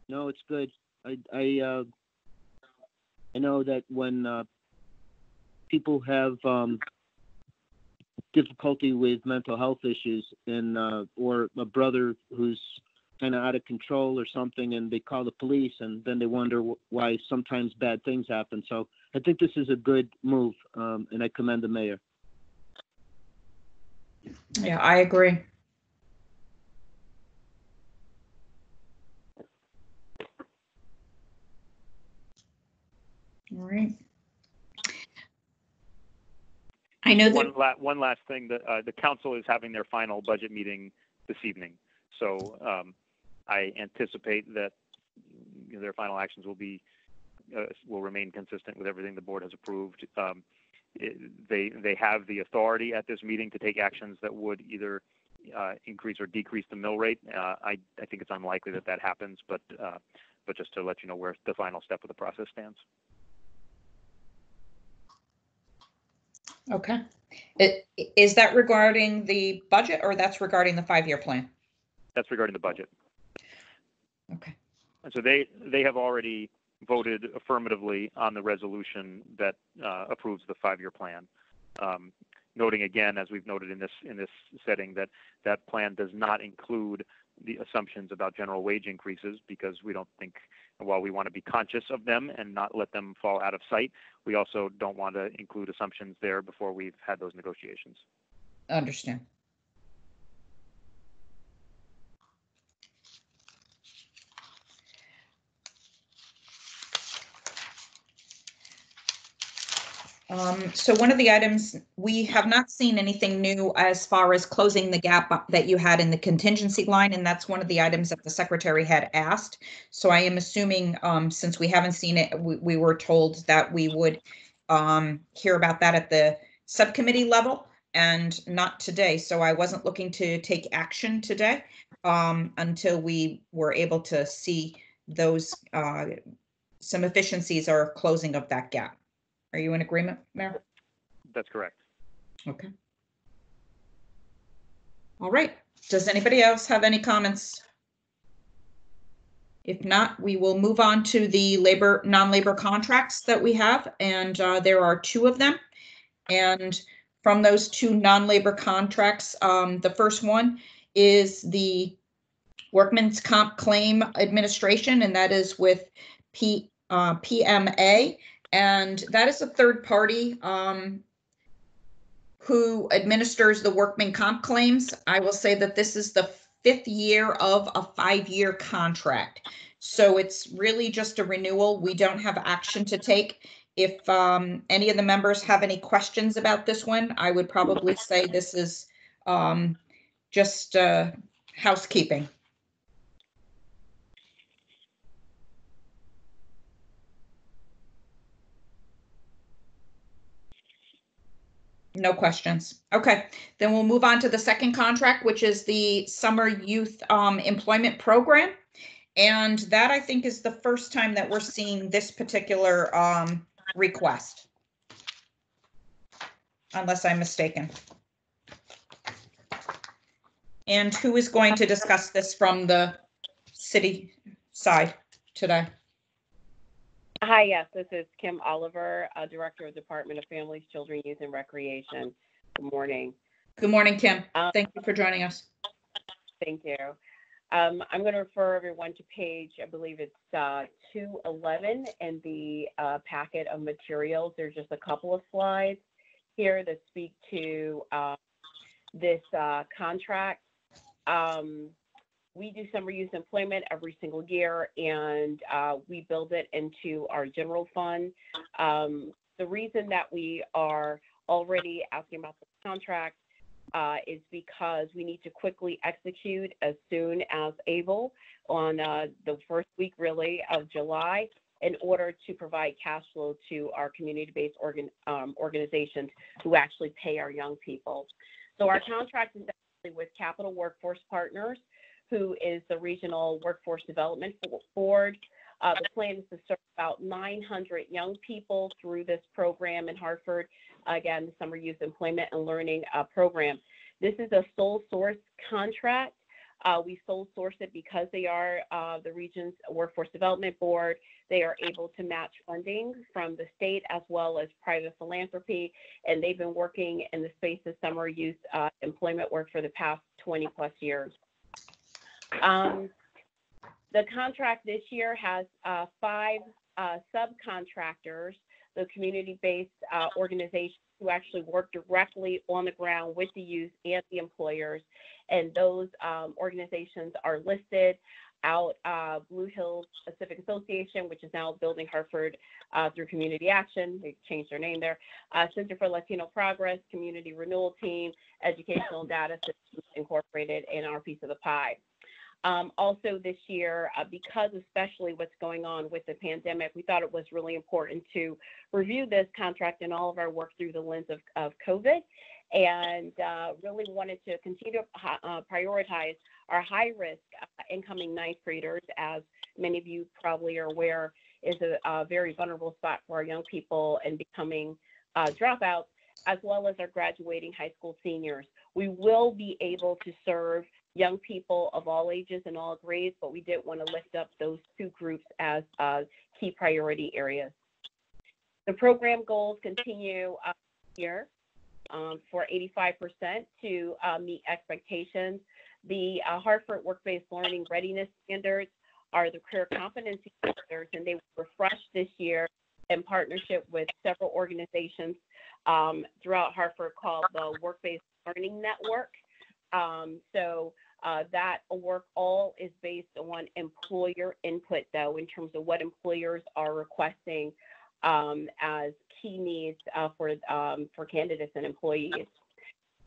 S9: No, it's good. I know that when people have difficulty with mental health issues and or a brother who's kind of out of control or something, and they call the police, and then they wonder why sometimes bad things happen. So I think this is a good move, and I commend the mayor.
S1: Yeah, I agree. All right. I know that
S15: one last thing, that the council is having their final budget meeting this evening. So I anticipate that their final actions will remain consistent with everything the board has approved. They have the authority at this meeting to take actions that would either increase or decrease the mill rate. I think it's unlikely that happens, but just to let you know where the final step of the process stands.
S1: Okay. Is that regarding the budget, or that's regarding the 5-year plan?
S15: That's regarding the budget.
S1: Okay.
S15: And so they have already voted affirmatively on the resolution that approves the 5-year plan. Noting again, as we've noted in this setting, that plan does not include the assumptions about general wage increases, because we don't think, while we want to be conscious of them and not let them fall out of sight, we also don't want to include assumptions there before we've had those negotiations.
S1: Understand. So one of the items, we have not seen anything new as far as closing the gap that you had in the contingency line, and that's one of the items that the secretary had asked. So I am assuming, since we haven't seen it, we were told that we would hear about that at the subcommittee level. and not today. So I wasn't looking to take action today until we were able to see those some efficiencies or closing of that gap. Are you in agreement, Mayor?
S15: That's correct.
S1: Okay. All right. Does anybody else have any comments? If not, we will move on to the non-labor contracts that we have, and there are 2 of them. And from those 2 non-labor contracts, the first one is the Workman's Comp Claim Administration, and that is with PMA, and that is a third party who administers the workman comp claims. I will say that this is the 5th year of a 5-year contract. So it's really just a renewal. We don't have action to take. If any of the members have any questions about this one, I would probably say this is just housekeeping. No questions. Okay, then we'll move on to the second contract, which is the Summer Youth Employment Program. And that, I think, is the first time that we're seeing this particular request, unless I'm mistaken. And who is going to discuss this from the city side today?
S11: Hi, yes, this is Kim Oliver, Director of Department of Families, Children, Youth, and Recreation. Good morning.
S1: Good morning, Kim. Thank you for joining us.
S11: Thank you. I'm going to refer everyone to page, I believe it's 211 in the packet of materials. There's just a couple of slides here that speak to this contract. We do summer youth employment every single year, and we build it into our general fund. The reason that we are already asking about the contract is because we need to quickly execute as soon as able on the first week, really, of July in order to provide cash flow to our community-based organizations who actually pay our young people. So our contract is actually with Capital Workforce Partners, who is the Regional Workforce Development Board. The plan is to serve about 900 young people through this program in Hartford. Again, the Summer Youth Employment and Learning Program. This is a sole source contract. We sole source it because they are the region's Workforce Development Board. They are able to match funding from the state as well as private philanthropy, and they've been working in the space of summer youth employment work for the past 20 plus years. The contract this year has 5 subcontractors, the community-based organizations who actually work directly on the ground with the youth and the employers. And those organizations are listed out Blue Hills Civic Association, which is now Building Hartford through Community Action. They changed their name there. Center for Latino Progress, Community Renewal Team, Educational Data Systems Incorporated, and our piece of the pie. Also this year, because especially what's going on with the pandemic, we thought it was really important to review this contract and all of our work through the lens of COVID, and really wanted to continue to prioritize our high-risk incoming ninth graders, as many of you probably are aware, is a very vulnerable spot for our young people and becoming dropouts, as well as our graduating high school seniors. We will be able to serve young people of all ages and all grades, but we did want to lift up those 2 groups as key priority areas. The program goals continue here for 85% to meet expectations. The Hartford Work-Based Learning Readiness Standards are the career competency standards, and they were refreshed this year in partnership with several organizations throughout Hartford called the Work-Based Learning Network. That work all is based on employer input, though, in terms of what employers are requesting as key needs for candidates and employees.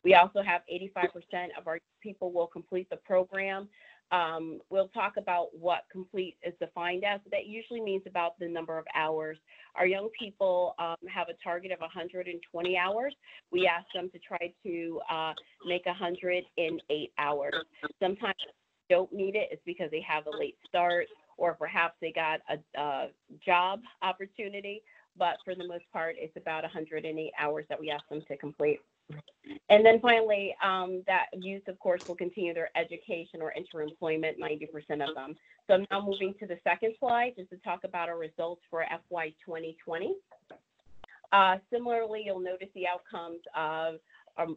S11: We also have 85% of our people will complete the program We'll talk about what complete is defined as. That usually means about the number of hours. Our young people have a target of 120 hours. We ask them to try to make 108 hours. Sometimes they don't need it. It's because they have a late start, or perhaps they got a job opportunity. But for the most part, it's about 108 hours that we ask them to complete. And then finally, that youth, of course, will continue their education or enter employment, 90% of them. So I'm now moving to the second slide just to talk about our results for FY 2020. Similarly, you'll notice the outcomes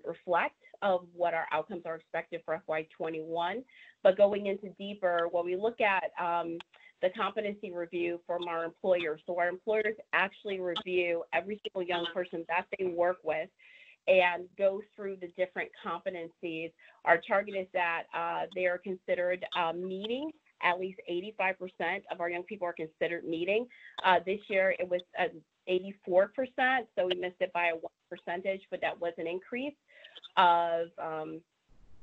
S11: reflect of what our outcomes are expected for FY 21. But going into deeper, when we look at the competency review from our employers, so our employers actually review every single young person that they work with and go through the different competencies. Our target is that they are considered meeting. At least 85% of our young people are considered meeting. This year it was 84%, so we missed it by a 1%, but that was an increase of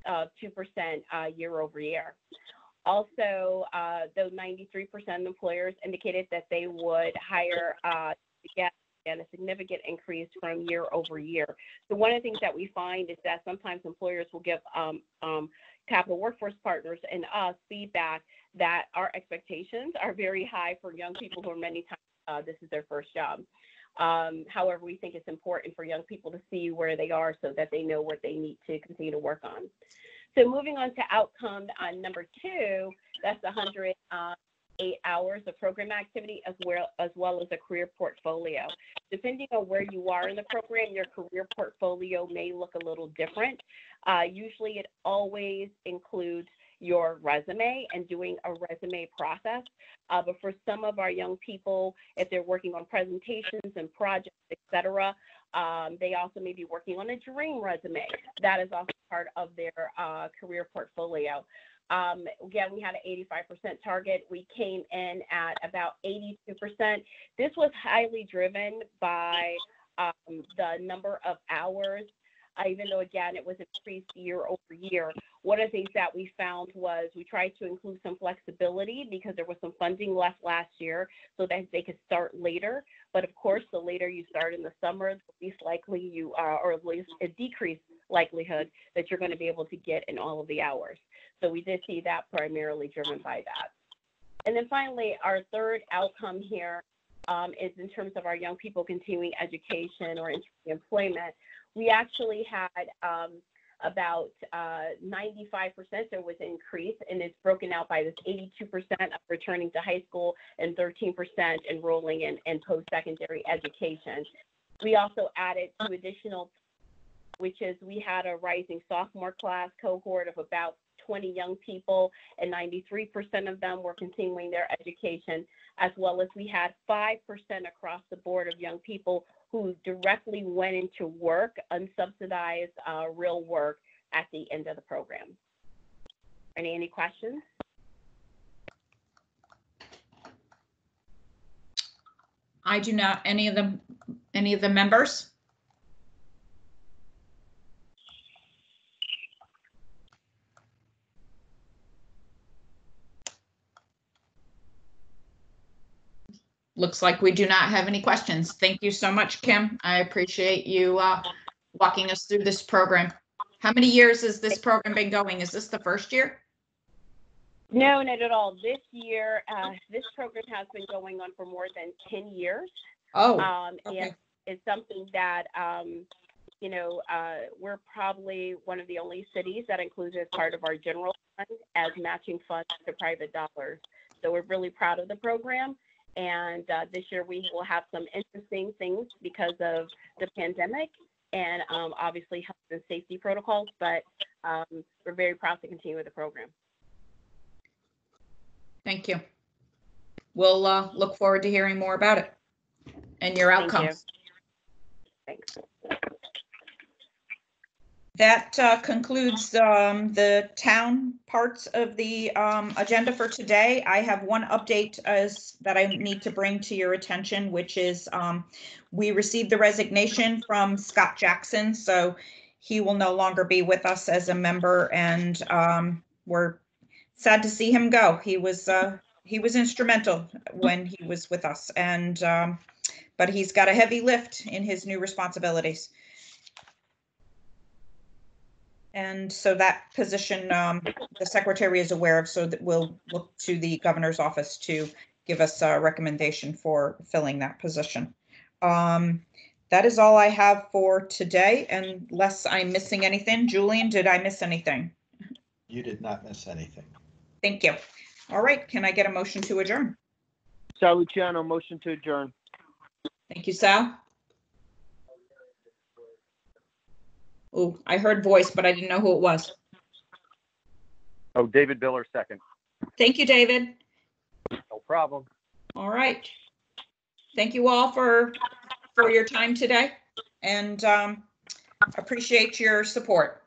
S11: 2% year over year. Also, though 93% of employers indicated that they would hire to get and a significant increase from year over year. So one of the things that we find is that sometimes employers will give capital workforce partners and us feedback that our expectations are very high for young people who are many times this is their first job. However, we think it's important for young people to see where they are so that they know what they need to continue to work on. So moving on to outcome number 2, that's 108 hours of program activity as well as a career portfolio. Depending on where you are in the program, your career portfolio may look a little different. Usually it always includes your resume and doing a resume process. But for some of our young people, if they're working on presentations and projects, etc., they also may be working on a dream resume. That is also part of their career portfolio. Again, we had an 85% target. We came in at about 82%. This was highly driven by the number of hours, even though, again, it was increased year over year. One of the things that we found was we tried to include some flexibility because there was some funding left last year so that they could start later. But of course, the later you start in the summer, the least likely you are, or at least a decreased likelihood that you're going to be able to get in all of the hours. So we did see that primarily driven by that. And then finally, our third outcome here is in terms of our young people continuing education or employment. We actually had about 95%, there was an increase, and it's broken out by this 82% of returning to high school and 13% enrolling in post-secondary education. We also added 2 additional, which is we had a rising sophomore class cohort of about 20 young people, and 93% of them were continuing their education, as well as we had 5% across the board of young people who directly went into work, unsubsidized real work at the end of the program. Any questions?
S1: I do not. Any of the members? Looks like we do not have any questions. Thank you so much, Kim. I appreciate you walking us through this program. How many years has this program been going? Is this the first year?
S11: No, not at all. This year, this program has been going on for more than 10 years.
S1: Oh,
S11: okay. And it's something that, we're probably one of the only cities that includes it as part of our general fund as matching funds to private dollars. So we're really proud of the program. And this year we will have some interesting things because of the pandemic and obviously health and safety protocols, but we're very proud to continue with the program.
S1: Thank you. We'll look forward to hearing more about it and your outcomes.
S11: Thanks.
S1: That concludes the town parts of the agenda for today. I have one update that I need to bring to your attention, which is we received the resignation from Scott Jackson, so he will no longer be with us as a member, and we're sad to see him go. He was instrumental when he was with us, and but he's got a heavy lift in his new responsibilities. And so that position, the secretary is aware of, so that we'll look to the governor's office to give us a recommendation for filling that position. That is all I have for today, unless I'm missing anything. Julian, did I miss anything?
S2: You did not miss anything.
S1: Thank you. All right, can I get a motion to adjourn?
S9: Sal Luciano, motion to adjourn.
S1: Thank you, Sal. Oh, I heard voice, but I didn't know who it was.
S16: Oh, David Biller, second.
S1: Thank you, David.
S16: No problem.
S1: All right. Thank you all for your time today, and appreciate your support.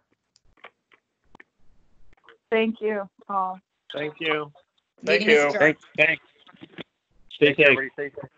S10: Thank you, Paul.
S3: Thank you.
S1: Meeting is adjourned.
S3: Thanks.
S16: Stay safe. Everybody stay safe.